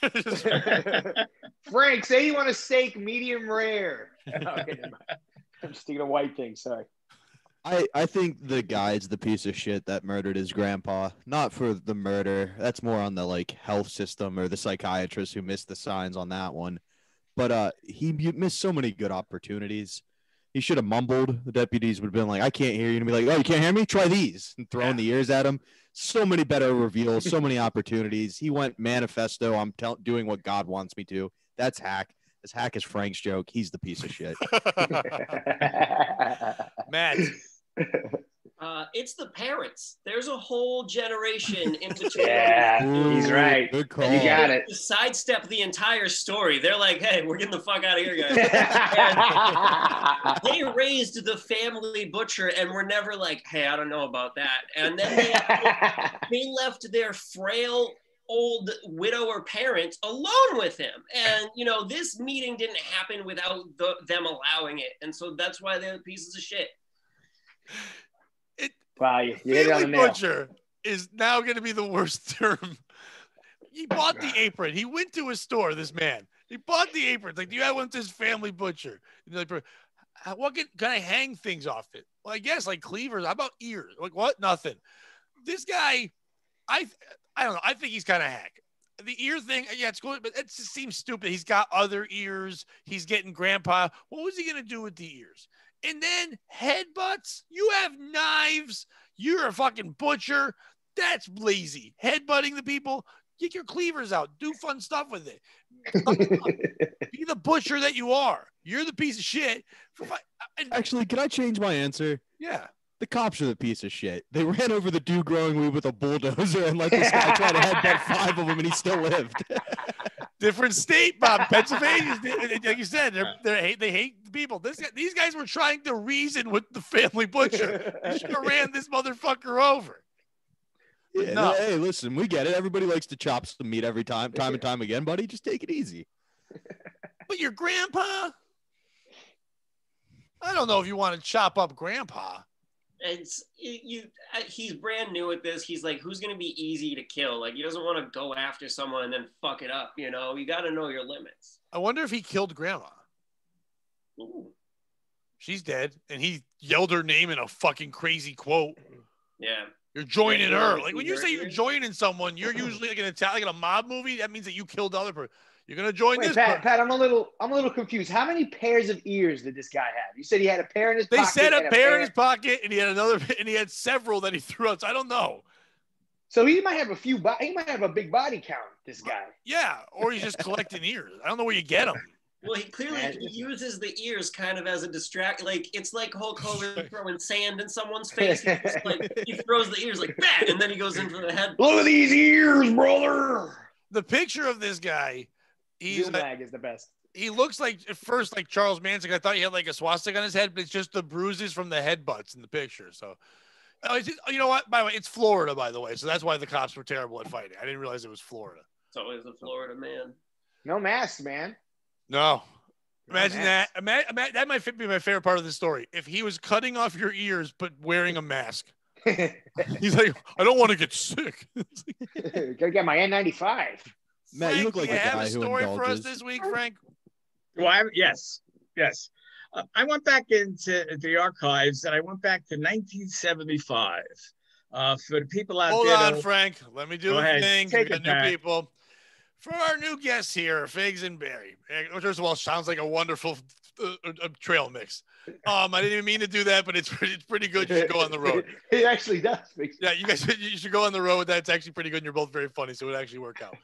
Frank, say you want a steak medium rare. Okay, I'm just thinking of white things. Sorry. I think the guy's the piece of shit that murdered his grandpa. Not for the murder. That's more on the health system or the psychiatrist who missed the signs on that one. But he missed so many good opportunities. He should have mumbled. The deputies would have been like, I can't hear you. And be like, oh, you can't hear me? Try these. And throwing the ears at him. So many better reveals. So many opportunities. He went manifesto. I'm doing what God wants me to. That's hack. As hack is Frank's joke. He's the piece of shit. Matt. It's the parents. There's a whole generation in between. Yeah, he's right. Good call. You got it. Sidestep the entire story. They're like, hey, we're getting the fuck out of here, guys. They raised the family butcher and were never like, hey, I don't know about that. And then they left their frail old widower parents alone with him. And, this meeting didn't happen without them allowing it. And so that's why they're pieces of shit. Wow, you hit it on the nail. Butcher is now going to be the worst term. He bought the apron. He went to a store, this man. He bought the apron. Like, do you have one that says family butcher? And like, what can I hang things off it? Well, I guess like cleavers. How about ears? Like what? Nothing. This guy, I don't know. I think he's kind of hack. The ear thing, yeah, it's cool, but it just seems stupid. He's got other ears. He's getting grandpa. What was he going to do with the ears? And then headbutts. You have knives. You're a fucking butcher. That's lazy. Headbutting the people. Get your cleavers out. Do fun stuff with it. Be the butcher that you are. You're the piece of shit. Actually, can I change my answer? Yeah. The cops are the piece of shit. They ran over the dude growing weed with a bulldozer and let this guy try to headbutt 5 of them, and he still lived. Different state, Bob. Pennsylvania, like you said, they hate people. These guys were trying to reason with the family butcher. They should have ran this motherfucker over. Yeah, no. Hey, listen, we get it. Everybody likes to chop some meat every time and time again, buddy. Just take it easy. But your grandpa? I don't know if you want to chop up grandpa. he's brand new at this. He's like, who's gonna be easy to kill? Like, he doesn't want to go after someone and then fuck it up. You know, you got to know your limits. I wonder if he killed Grandma. Ooh. She's dead, and he yelled her name in a fucking crazy quote. Yeah. You're joining Yeah, her. like Like when you're you say you're here. joining someone, you're usually like like in a mob movie. That means that you killed the other person. You're gonna join Wait, this. Pat, I'm a little confused. How many pairs of ears did this guy have? You said he had a pair in his They pocket. said a and pair in his pocket, and he had another, and he had several that he threw out. So I don't know. So he might have a few. He might have a big body count. This guy. Yeah, or he's just collecting ears. I don't know where you get them. Well, he clearly uses the ears kind of as a distract. Like, it's like Hulk Hogan throwing sand in someone's face. He throws the ears like that, and then he goes into the head. Look at these ears, brother. The picture of this guy, He's bag is the best. He looks like at first like Charles Manson. I thought he had like a swastika on his head, but it's just the bruises from the headbutts in the picture. So, you know what? By the way, it's Florida, by the way. So that's why the cops were terrible at fighting. I didn't realize it was Florida. It's always a Florida man. No mask, man. No. Imagine that. That might be my favorite part of the story. If he was cutting off your ears but wearing a mask. He's like, I don't want to get sick. Gotta get my N95. Matt, Frank, you look like you a have guy a who story for us indulges. this week, Frank? Well, yes. I went back into the archives, and I went back to 1975. For the people out Hold there, on, Frank. Let me do a thing. Take We got it new back. people. For our new guests here, Figs and Barry. First of all, sounds like a wonderful trail mix. I didn't even mean to do that, but it's pretty good. You should go on the road. It actually does. Yeah, you should go on the road with that. It's actually pretty good, and you're both very funny, so it would actually work out.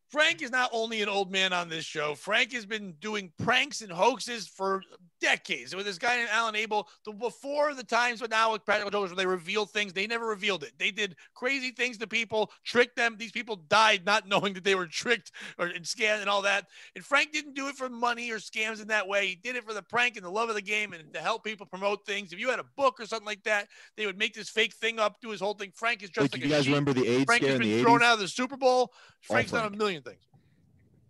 Frank is not only an old man on this show. Frank has been doing pranks and hoaxes for decades. With this guy named Alan Abel, before the times, but now with Practical Jokers, where they reveal things, they never revealed it. They did crazy things to people, tricked them. These people died not knowing that they were tricked or scammed and all that. And Frank didn't do it for money or scams in that way. He did it for the prank and the love of the game and to help people promote things. If you had a book or something like that, they would make this fake thing up, do his whole thing. Frank is just Like, like you guys sheep. remember the AIDS Frank scare has in been the thrown 80s? out of the Super Bowl. Frank's done a million things.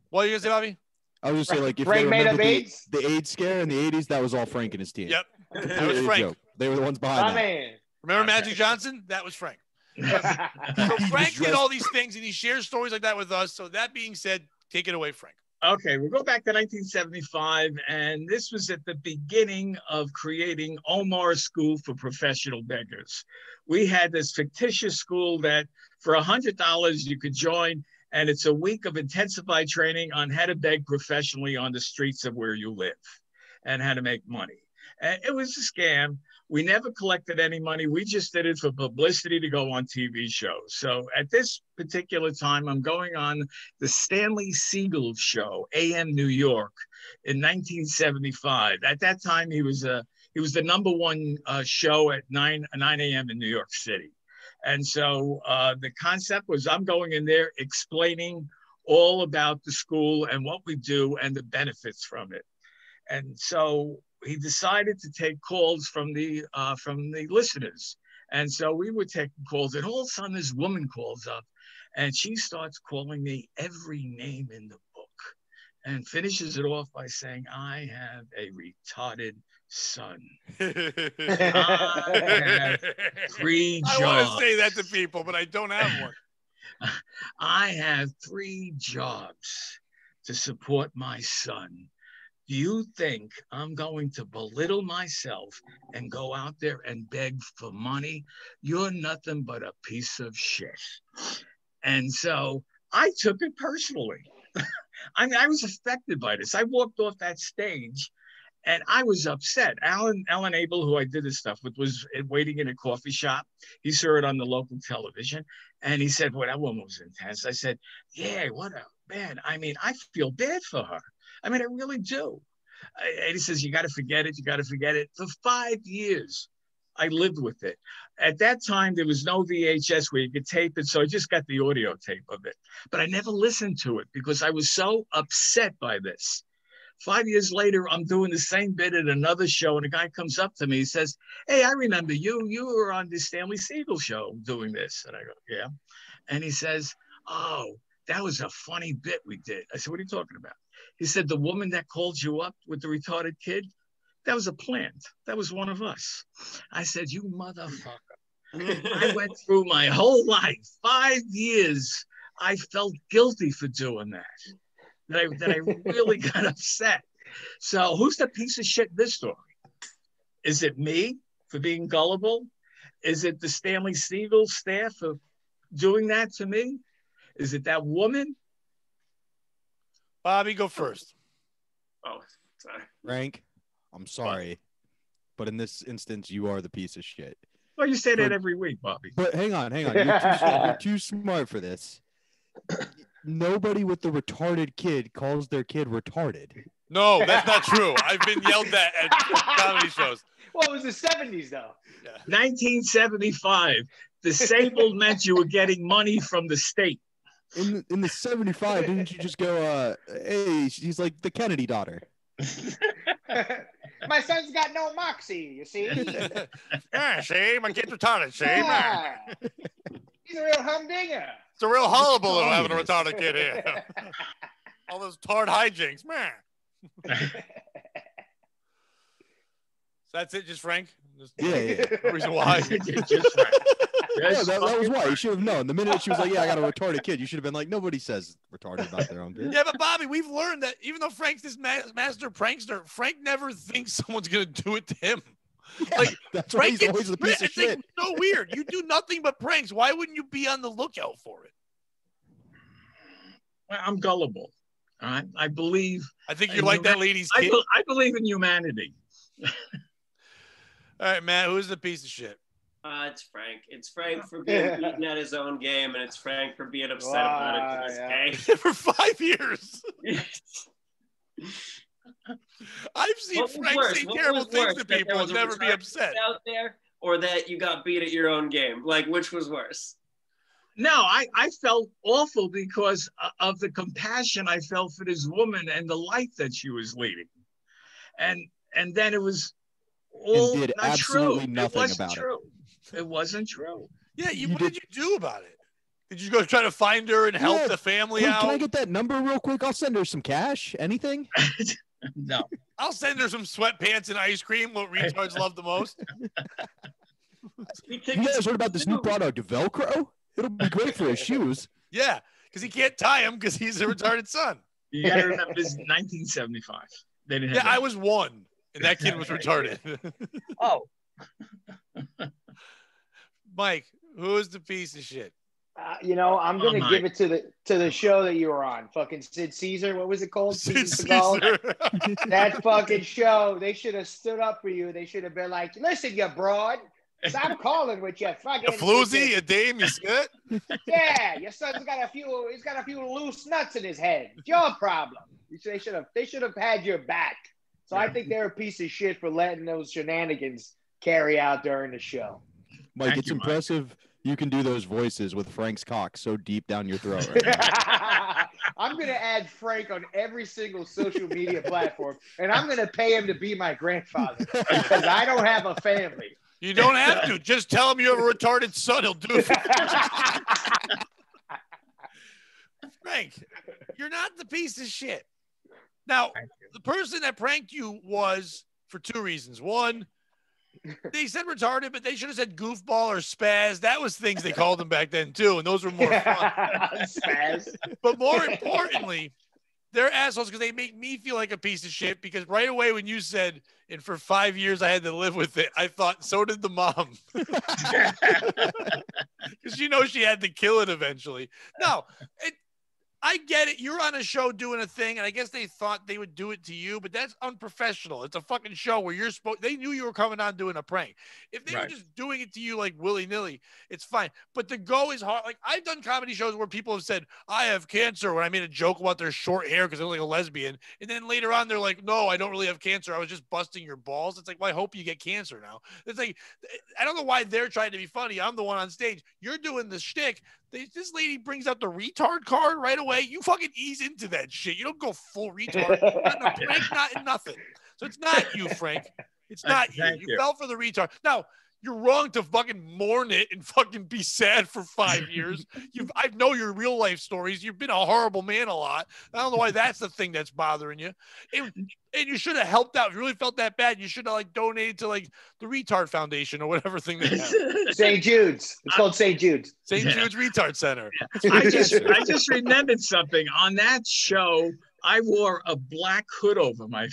What are you gonna say, Bobby? I was just saying, like, if Frank you made remember up AIDS? the AIDS scare in the 80s, that was all Frank and his team. Yep. That was Completely a Frank. joke. They were the ones My behind that. man. Remember Magic Johnson? That was Frank. So Frank did all these things and he shares stories like that with us. So that being said, take it away, Frank. Okay, we'll go back to 1975, and this was at the beginning of creating Omar School for Professional Beggars. We had this fictitious school that for $100 you could join, and it's a week of intensified training on how to beg professionally on the streets of where you live and how to make money. And it was a scam. We never collected any money. We just did it for publicity to go on TV shows. So at this particular time, I'm going on the Stanley Siegel show, AM New York, in 1975. At that time, he was the number one show at 9 a.m. in New York City. And so the concept was I'm going in there explaining all about the school and what we do and the benefits from it. And so he decided to take calls from the listeners. And so we were taking calls, and all of a sudden this woman calls up and she starts calling me every name in the book and finishes it off by saying, I have a retarded son. I have 3 jobs. I want to say that to people, but I don't have one. I have 3 jobs to support my son. Do you think I'm going to belittle myself and go out there and beg for money? You're nothing but a piece of shit. And so I took it personally. I mean, I was affected by this. I walked off that stage and I was upset. Alan Abel, who I did this stuff with, was waiting in a coffee shop. He saw it on the local television. And he said, well, that woman was intense. I said, yeah, what a man. I mean, I feel bad for her. I mean, I really do. And he says, you got to forget it. You got to forget it. For 5 years, I lived with it. At that time, there was no VHS where you could tape it. So I just got the audio tape of it. But I never listened to it because I was so upset by this. 5 years later, I'm doing the same bit at another show. And a guy comes up to me. He says, hey, I remember you. You were on the Stanley Siegel show doing this. And I go, yeah. And he says, oh, that was a funny bit we did. I said, what are you talking about? He said, the woman that called you up with the retarded kid, That was a plant. That was one of us. I said, you motherfucker. I went through my whole life, 5 years. I felt guilty for doing that I really got upset. So who's the piece of shit in this story? Is it me for being gullible? Is it the Stanley Siegel staff for doing that to me? Is it that woman? Bobby, go first. Oh, sorry. Frank, I'm sorry, but in this instance, you are the piece of shit. Well, you say that every week, Bobby. But hang on. You're too smart for this. Nobody with the retarded kid calls their kid retarded. No, that's not true. I've been yelled at comedy shows. Well, it was the 70s, though. Yeah. 1975. Disabled meant you were getting money from the state. In the 75, didn't you just go, hey, she's like the Kennedy daughter? My son's got no moxie, you see? Yeah, see, my kid's retarded, see? Yeah. He's a real humdinger. It's a real hullabaloo having a retarded kid here. All those tard hijinks, man. So that's it, just Frank? Yeah. No reason why. Just Frank. Yeah, that was why. You should have known. The minute she was like, yeah, I got a retarded kid, you should have been like, nobody says retarded about their own kid. Yeah, but Bobby, we've learned that even though Frank's this master prankster, Frank never thinks someone's going to do it to him. Yeah, like that's why Frank he's always the piece of it's shit. like, so weird. You do nothing but pranks. Why wouldn't you be on the lookout for it? Well, I'm gullible. All right? I believe. I think you're like that lady's kid. I believe in humanity. All right, Matt, who's the piece of shit? It's Frank. It's Frank for being beaten at his own game, and it's Frank for being upset about it to this day. For 5 years. I've seen Frank say terrible things to people and never be upset. Out there, or that you got beat at your own game? Like, which was worse? No, I felt awful because of the compassion I felt for this woman and the life that she was leading. And then it was all did not absolutely true. nothing It wasn't about true. It wasn't true. Yeah, what did you do about it? Did you go try to find her and help the family out? Can I get that number real quick? I'll send her some cash. Anything? No. I'll send her some sweatpants and ice cream, what retards love the most. You guys heard about this new product, Velcro? It'll be great for his shoes. Yeah, because he can't tie him because he's a retarded son. You got to remember, this is 1975. They didn't have I was 1, and that kid was retarded. Oh. Mike, who is the piece of shit? I'm going to give it to the show that you were on. Fucking Sid Caesar. What was it called? Sid Caesar. That fucking show. They should have stood up for you. They should have been like, listen, you broad. Stop calling with your fucking. A floozy, a dame, you scut? Yeah, your son's got a few loose nuts in his head. It's your problem. They should have had your back. So I think they're a piece of shit for letting those shenanigans carry out during the show. Mike, it's impressive you can do those voices with Frank's cock so deep down your throat right now. I'm going to add Frank on every single social media platform, and I'm going to pay him to be my grandfather because I don't have a family. You don't have to. Just tell him you have a retarded son. He'll do it for you. Frank, you're not the piece of shit. Now, the person that pranked you was for 2 reasons. One, they said retarded, but they should have said goofball or spaz. That was things they called them back then, too, and those were more fun. Spaz. But more importantly, they're assholes because they make me feel like a piece of shit because right away when you said, and for 5 years I had to live with it, I thought, so did the mom. Because she had to kill it eventually. No, I get it. You're on a show doing a thing, and I guess they thought they would do it to you, but that's unprofessional. It's a fucking show where they knew you were coming on doing a prank. If they were just doing it to you like willy-nilly, it's fine. But the go is hard. Like, I've done comedy shows where people have said, I have cancer, when I made a joke about their short hair because they're like a lesbian. And then later on, they're like, no, I don't really have cancer. I was just busting your balls. It's like, well, I hope you get cancer now. It's like, I don't know why they're trying to be funny. I'm the one on stage. You're doing the shtick. This lady brings out the retard card right away. You fucking ease into that shit. You don't go full retard. Not in a prank, not in nothing. So it's not you, Frank. It's not you. You fell for the retard. Now, You're wrong to fucking mourn it and fucking be sad for 5 years. I know your real life stories. You've been a horrible man a lot. I don't know why that's the thing that's bothering you. And you should have helped out. If you really felt that bad, you should have like donated to like the Retard Foundation or whatever thing they have. St. Jude's. It's called St. Jude's. St. Jude's Retard Center. I just remembered something. On that show, I wore a black hood over my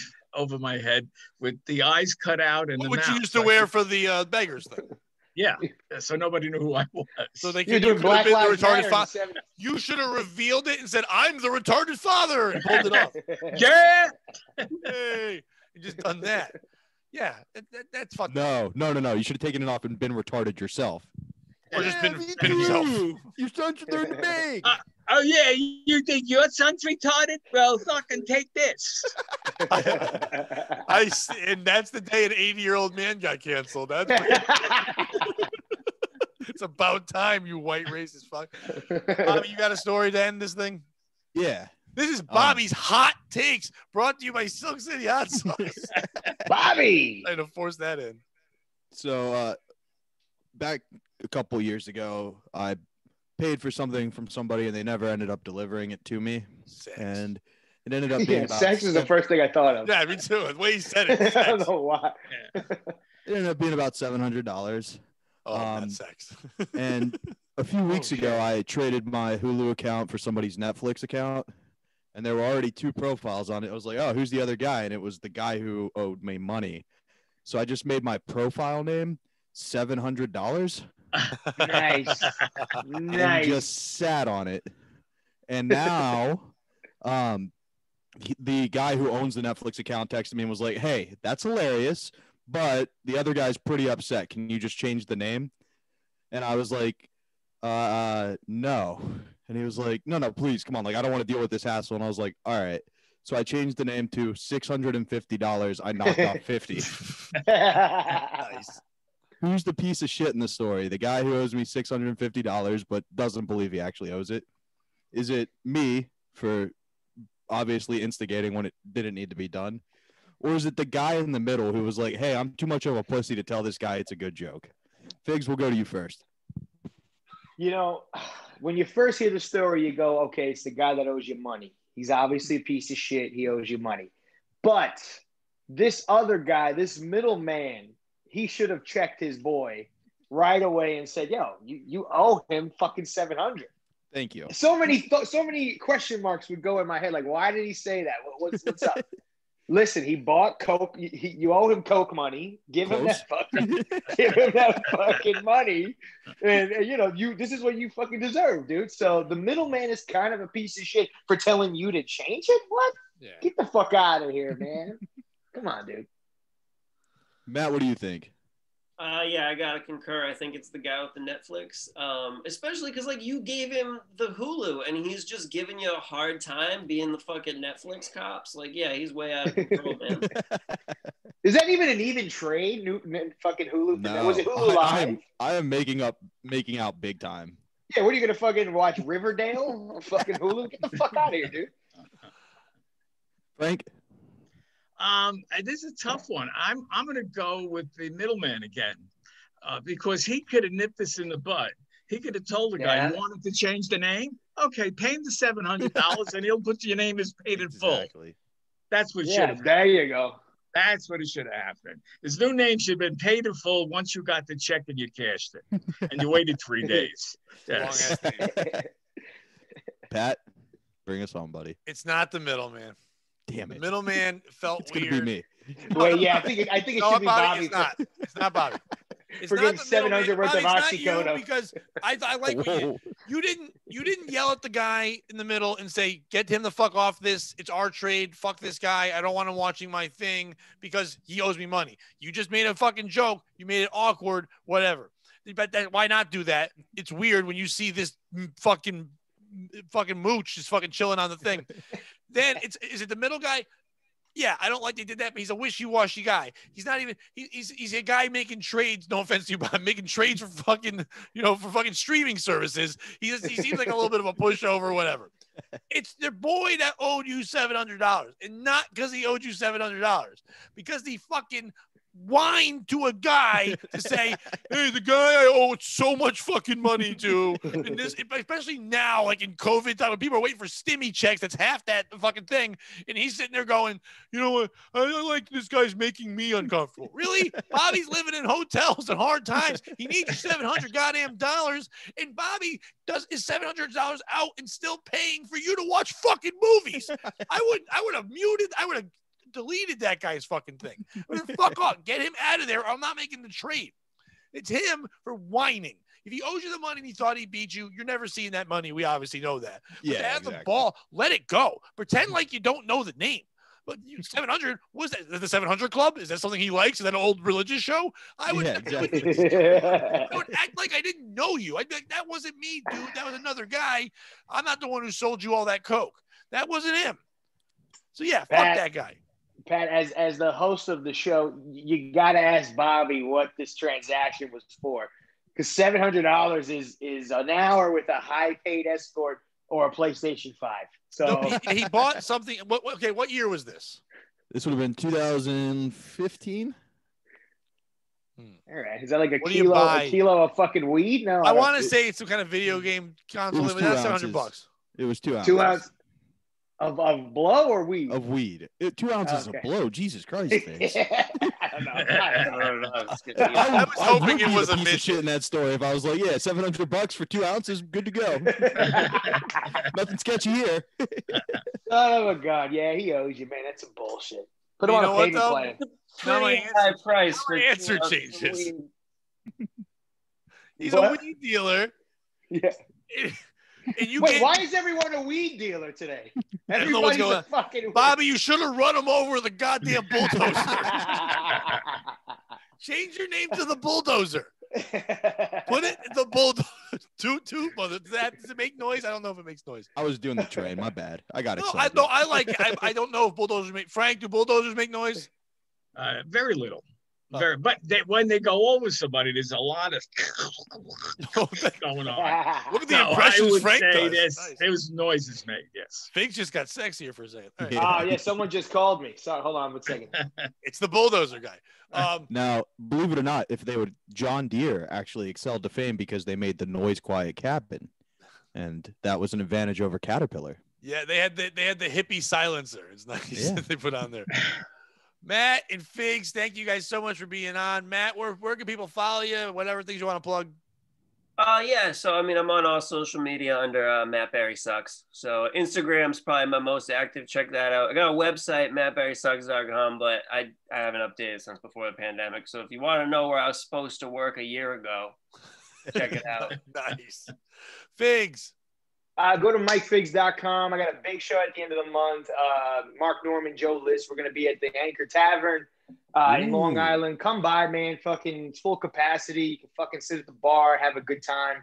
head with the eyes cut out and the Which mouth. you used to wear for the beggars thing. Yeah, so nobody knew who I was. So they You're could doing have Black been the Lives Matter retarded in father. the 70s. You should have revealed it and said, "I'm the retarded father," and pulled it off. Yeah. Hey, you just done that. Yeah, that's fucking. No. You should have taken it off and been retarded yourself. Or just been himself. Your son should learn to beg. Oh yeah, you think your son's retarded? Well, fucking take this. And that's the day an 80-year-old man got canceled. That's it's about time, you white racist fuck. Bobby, you got a story to end this thing? Yeah. This is Bobby's hot takes, brought to you by Silk City Hot Sauce. Bobby. I had to force that in. So back a couple years ago, I paid for something from somebody and they never ended up delivering it to me. Sex. And it ended up being about Sex is the first thing I thought of. Yeah, me too. The way he said it. I don't know why. It ended up being about $700. Oh, that's sex. And a few weeks ago, I traded my Hulu account for somebody's Netflix account, and there were already 2 profiles on it. I was like, oh, who's the other guy? And it was the guy who owed me money. So I just made my profile name $700. Nice. And Nice. just sat on it. And now the guy who owns the Netflix account texted me and was like, hey, that's hilarious, but the other guy's pretty upset. Can you just change the name? And I was like, no. And he was like, no, please, come on. Like, I don't want to deal with this hassle. And I was like, all right. So I changed the name to $650. I knocked off 50. Nice. Who's the piece of shit in the story? The guy who owes me $650 but doesn't believe he actually owes it? Is it me for obviously instigating when it didn't need to be done? Or is it the guy in the middle who was like, hey, I'm too much of a pussy to tell this guy it's a good joke? Figs, we'll go to you first. You know, when you first hear the story, you go, okay, it's the guy that owes you money. He's obviously a piece of shit. He owes you money. But this other guy, this middleman, he should have checked his boy right away and said, yo, you owe him fucking 700. Thank you. So many question marks would go in my head. Like, why did he say that? What's up? Listen, he bought Coke. You owe him Coke money. Give him that fucking money. And you know, this is what you fucking deserve, dude. So the middleman is kind of a piece of shit for telling you to change it. What? Yeah. Get the fuck out of here, man. Come on, dude. Matt, what do you think? Yeah, I gotta concur. I think it's the guy with the Netflix, especially because like you gave him the Hulu and he's just giving you a hard time being the fucking Netflix cops. Like, yeah, he's way out of control, man. Is that even an even trade? Fucking Hulu? No. Was it Hulu Live? I am making out big time. Yeah, what are you gonna fucking watch Riverdale on fucking Hulu? Get the fuck out of here, dude. Frank? This is a tough one. I'm going to go with the middleman again, because he could have nipped this in the bud. He could have told the guy, you wanted to change the name? Okay, pay him the $700 and he'll put your name as paid in full. Exactly. That's what should have. There you go. That's what it should have happened. His new name should have been paid in full once you got the check and you cashed it, and you waited 3 days. Yes. Pat, bring us home, buddy. It's not the middleman. Damn it. The middleman felt It's weird. going to be me. Wait, yeah, I think it should be Bobby. It's not Bobby. It's For not getting the 700 worth of Bobby's not oxycodone. you, because I like what you didn't yell at the guy in the middle and say, get him the fuck off this. It's our trade. Fuck this guy. I don't want him watching my thing because he owes me money. You just made a fucking joke. You made it awkward, whatever. But why not do that? It's weird when you see this fucking mooch just fucking chilling on the thing. Then is it the middle guy? Yeah, I don't like they did that, but he's a wishy-washy guy. He's not even he's a guy making trades, no offense to you, but I'm making trades for fucking, for fucking streaming services. He seems like a little bit of a pushover, whatever. It's their boy that owed you $700, and not because he owed you $700, because the fucking whine to a guy to say, hey, the guy I owe so much fucking money to, and this, especially now, like in COVID time, when people are waiting for stimmy checks, that's half that fucking thing, and he's sitting there going, you know what, I like this guy's making me uncomfortable. Really? Bobby's living in hotels at hard times. He needs $700 goddamn dollars, and Bobby is $700 out and still paying for you to watch fucking movies. I would have deleted that guy's fucking thing. But fuck off. Get him out of there, or I'm not making the trade. It's him for whining. If he owes you the money and he thought he beat you, you're never seeing that money. We obviously know that. But Yeah, have exactly. the ball. Let it go. Pretend like you don't know the name. But 700, what is that? Is that the 700 Club? Is that something he likes? Is that an old religious show? I would act like I didn't know you. I'd be like, that wasn't me, dude. That was another guy. I'm not the one who sold you all that coke. That wasn't him. So yeah, fuck that guy. Pat, as the host of the show, you got to ask Bobby what this transaction was for, because $700 is an hour with a high-paid escort or a PlayStation 5. So no, he bought something. What year was this? This would have been 2015. All right, is that like a What do you buy? kilo of fucking weed? No, I want to say it's some kind of video game console. was But that's $2. $700. It was 2 ounces. 2 ounces of blow or weed? Of weed. 2 ounces of blow. Jesus Christ, Vince. I don't know. I was hoping it was a piece of shit mission. in that story. If I was like, yeah, $700 for 2 ounces, good to go. Nothing sketchy here. Oh my God, yeah, he owes you, man. That's some bullshit. Put him You on know a what, payment though? plan. Now my Pretty high price for answer 2 ounces of changes. weed. He's What? a weed dealer. Yeah. And you Wait, get, why is everyone a weed dealer today? I don't know what's Everybody's going a on. fucking Bobby, you should have run him over with a goddamn bulldozer. Change your name to the bulldozer. Put it in the bulldozer. Toot, mother. Does it make noise? I don't know if it makes noise. I was doing the train. My bad. I got No, excited. I like it. I don't know if bulldozers make. Frank, do bulldozers make noise? Very little. Oh. But when they go over somebody, there's a lot of going on. Look at the No, I impressions would Frank say does. Nice. There was noises made. Yes. Frank just got sexier for a second. All right. Yeah. Oh, yeah, someone just called me. Sorry, hold on one second. It's the bulldozer guy. Now, believe it or not, if they would, John Deere actually excelled to fame because they made the noise quiet cabin, and that was an advantage over Caterpillar. Yeah, they had the hippie silencer. It's nice Yeah. that they put on there. Matt and Figs, thank you guys so much for being on. Matt, where can people follow you? Whatever things you want to plug. Yeah, so I mean, I'm on all social media under Matt Barry Sucks. So Instagram's probably my most active. Check that out. I got a website, mattbarrysucks.com, but I haven't updated since before the pandemic. So if you want to know where I was supposed to work a year ago, check it out. Nice. Figs. Go to MikeFigs.com. I got a big show at the end of the month. Mark Norman, Joe List. We're going to be at the Anchor Tavern in Long Island. Come by, man. Fucking it's full capacity. You can fucking sit at the bar, have a good time.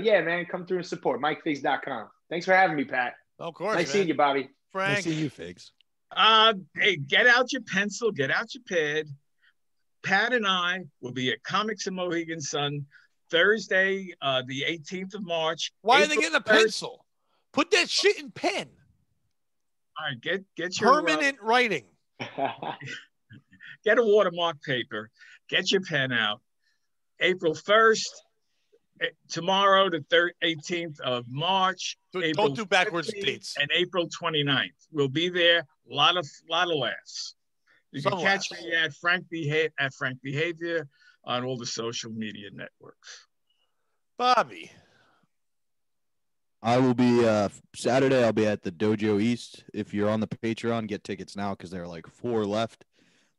Yeah, man. Come through and support. MikeFigs.com. Thanks for having me, Pat. Of course. Nice seeing you, Bobby. Frank. Nice seeing you, Figs. Hey, get out your pencil, get out your pad. Pat and I will be at Comics and Mohegan Sun Thursday, the 18th of March. Why are they getting a pencil? Put that shit in pen. All right, get your Permanent writing. get a watermark paper, get your pen out. April 1st, tomorrow, the 18th of March. Don't do backwards 15th, dates. And April 29th. We'll be there. A lot of laughs. You can Some catch laughs. me at Frank Behavior on all the social media networks. Bobby. I will be Saturday. I'll be at the Dojo East. If you're on the Patreon, get tickets now because there are like 4 left.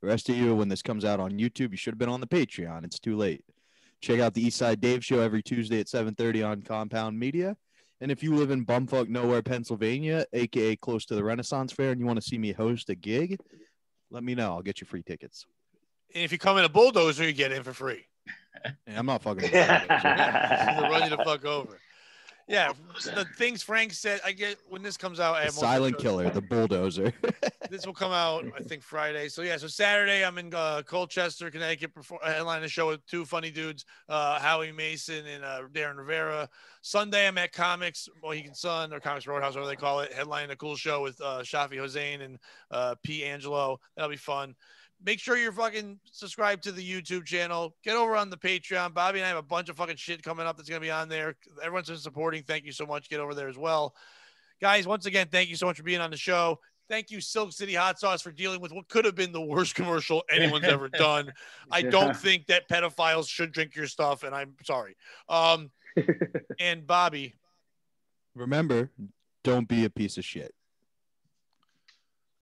The rest of you, when this comes out on YouTube, you should have been on the Patreon. It's too late. Check out the Eastside Dave Show every Tuesday at 7:30 on Compound Media. And if you live in bumfuck nowhere, Pennsylvania, aka close to the Renaissance Fair, and you want to see me host a gig, let me know. I'll get you free tickets. And if you come in a bulldozer, you get in for free. And I'm not fucking with that. They'll run you the fuck over. Yeah, the things Frank said. I get when this comes out. I The have silent killer, the bulldozer. This will come out, I think, Friday. So yeah, so Saturday I'm in Colchester, Connecticut, headline a show with 2 funny dudes, Howie Mason and Darren Rivera. Sunday I'm at Comics Mohegan Sun or Comics Roadhouse, whatever they call it, headline a cool show with Shafi Hossein and P. Angelo. That'll be fun. make sure you're fucking subscribed to the YouTube channel. Get over on the Patreon. Bobby and I have a bunch of fucking shit coming up that's going to be on there. Everyone's been supporting. Thank you so much. Get over there as well. Guys, once again, thank you so much for being on the show. Thank you, Silk City Hot Sauce, for dealing with what could have been the worst commercial anyone's ever done. I don't think that pedophiles should drink your stuff, and I'm sorry. And Bobby. Remember, don't be a piece of shit.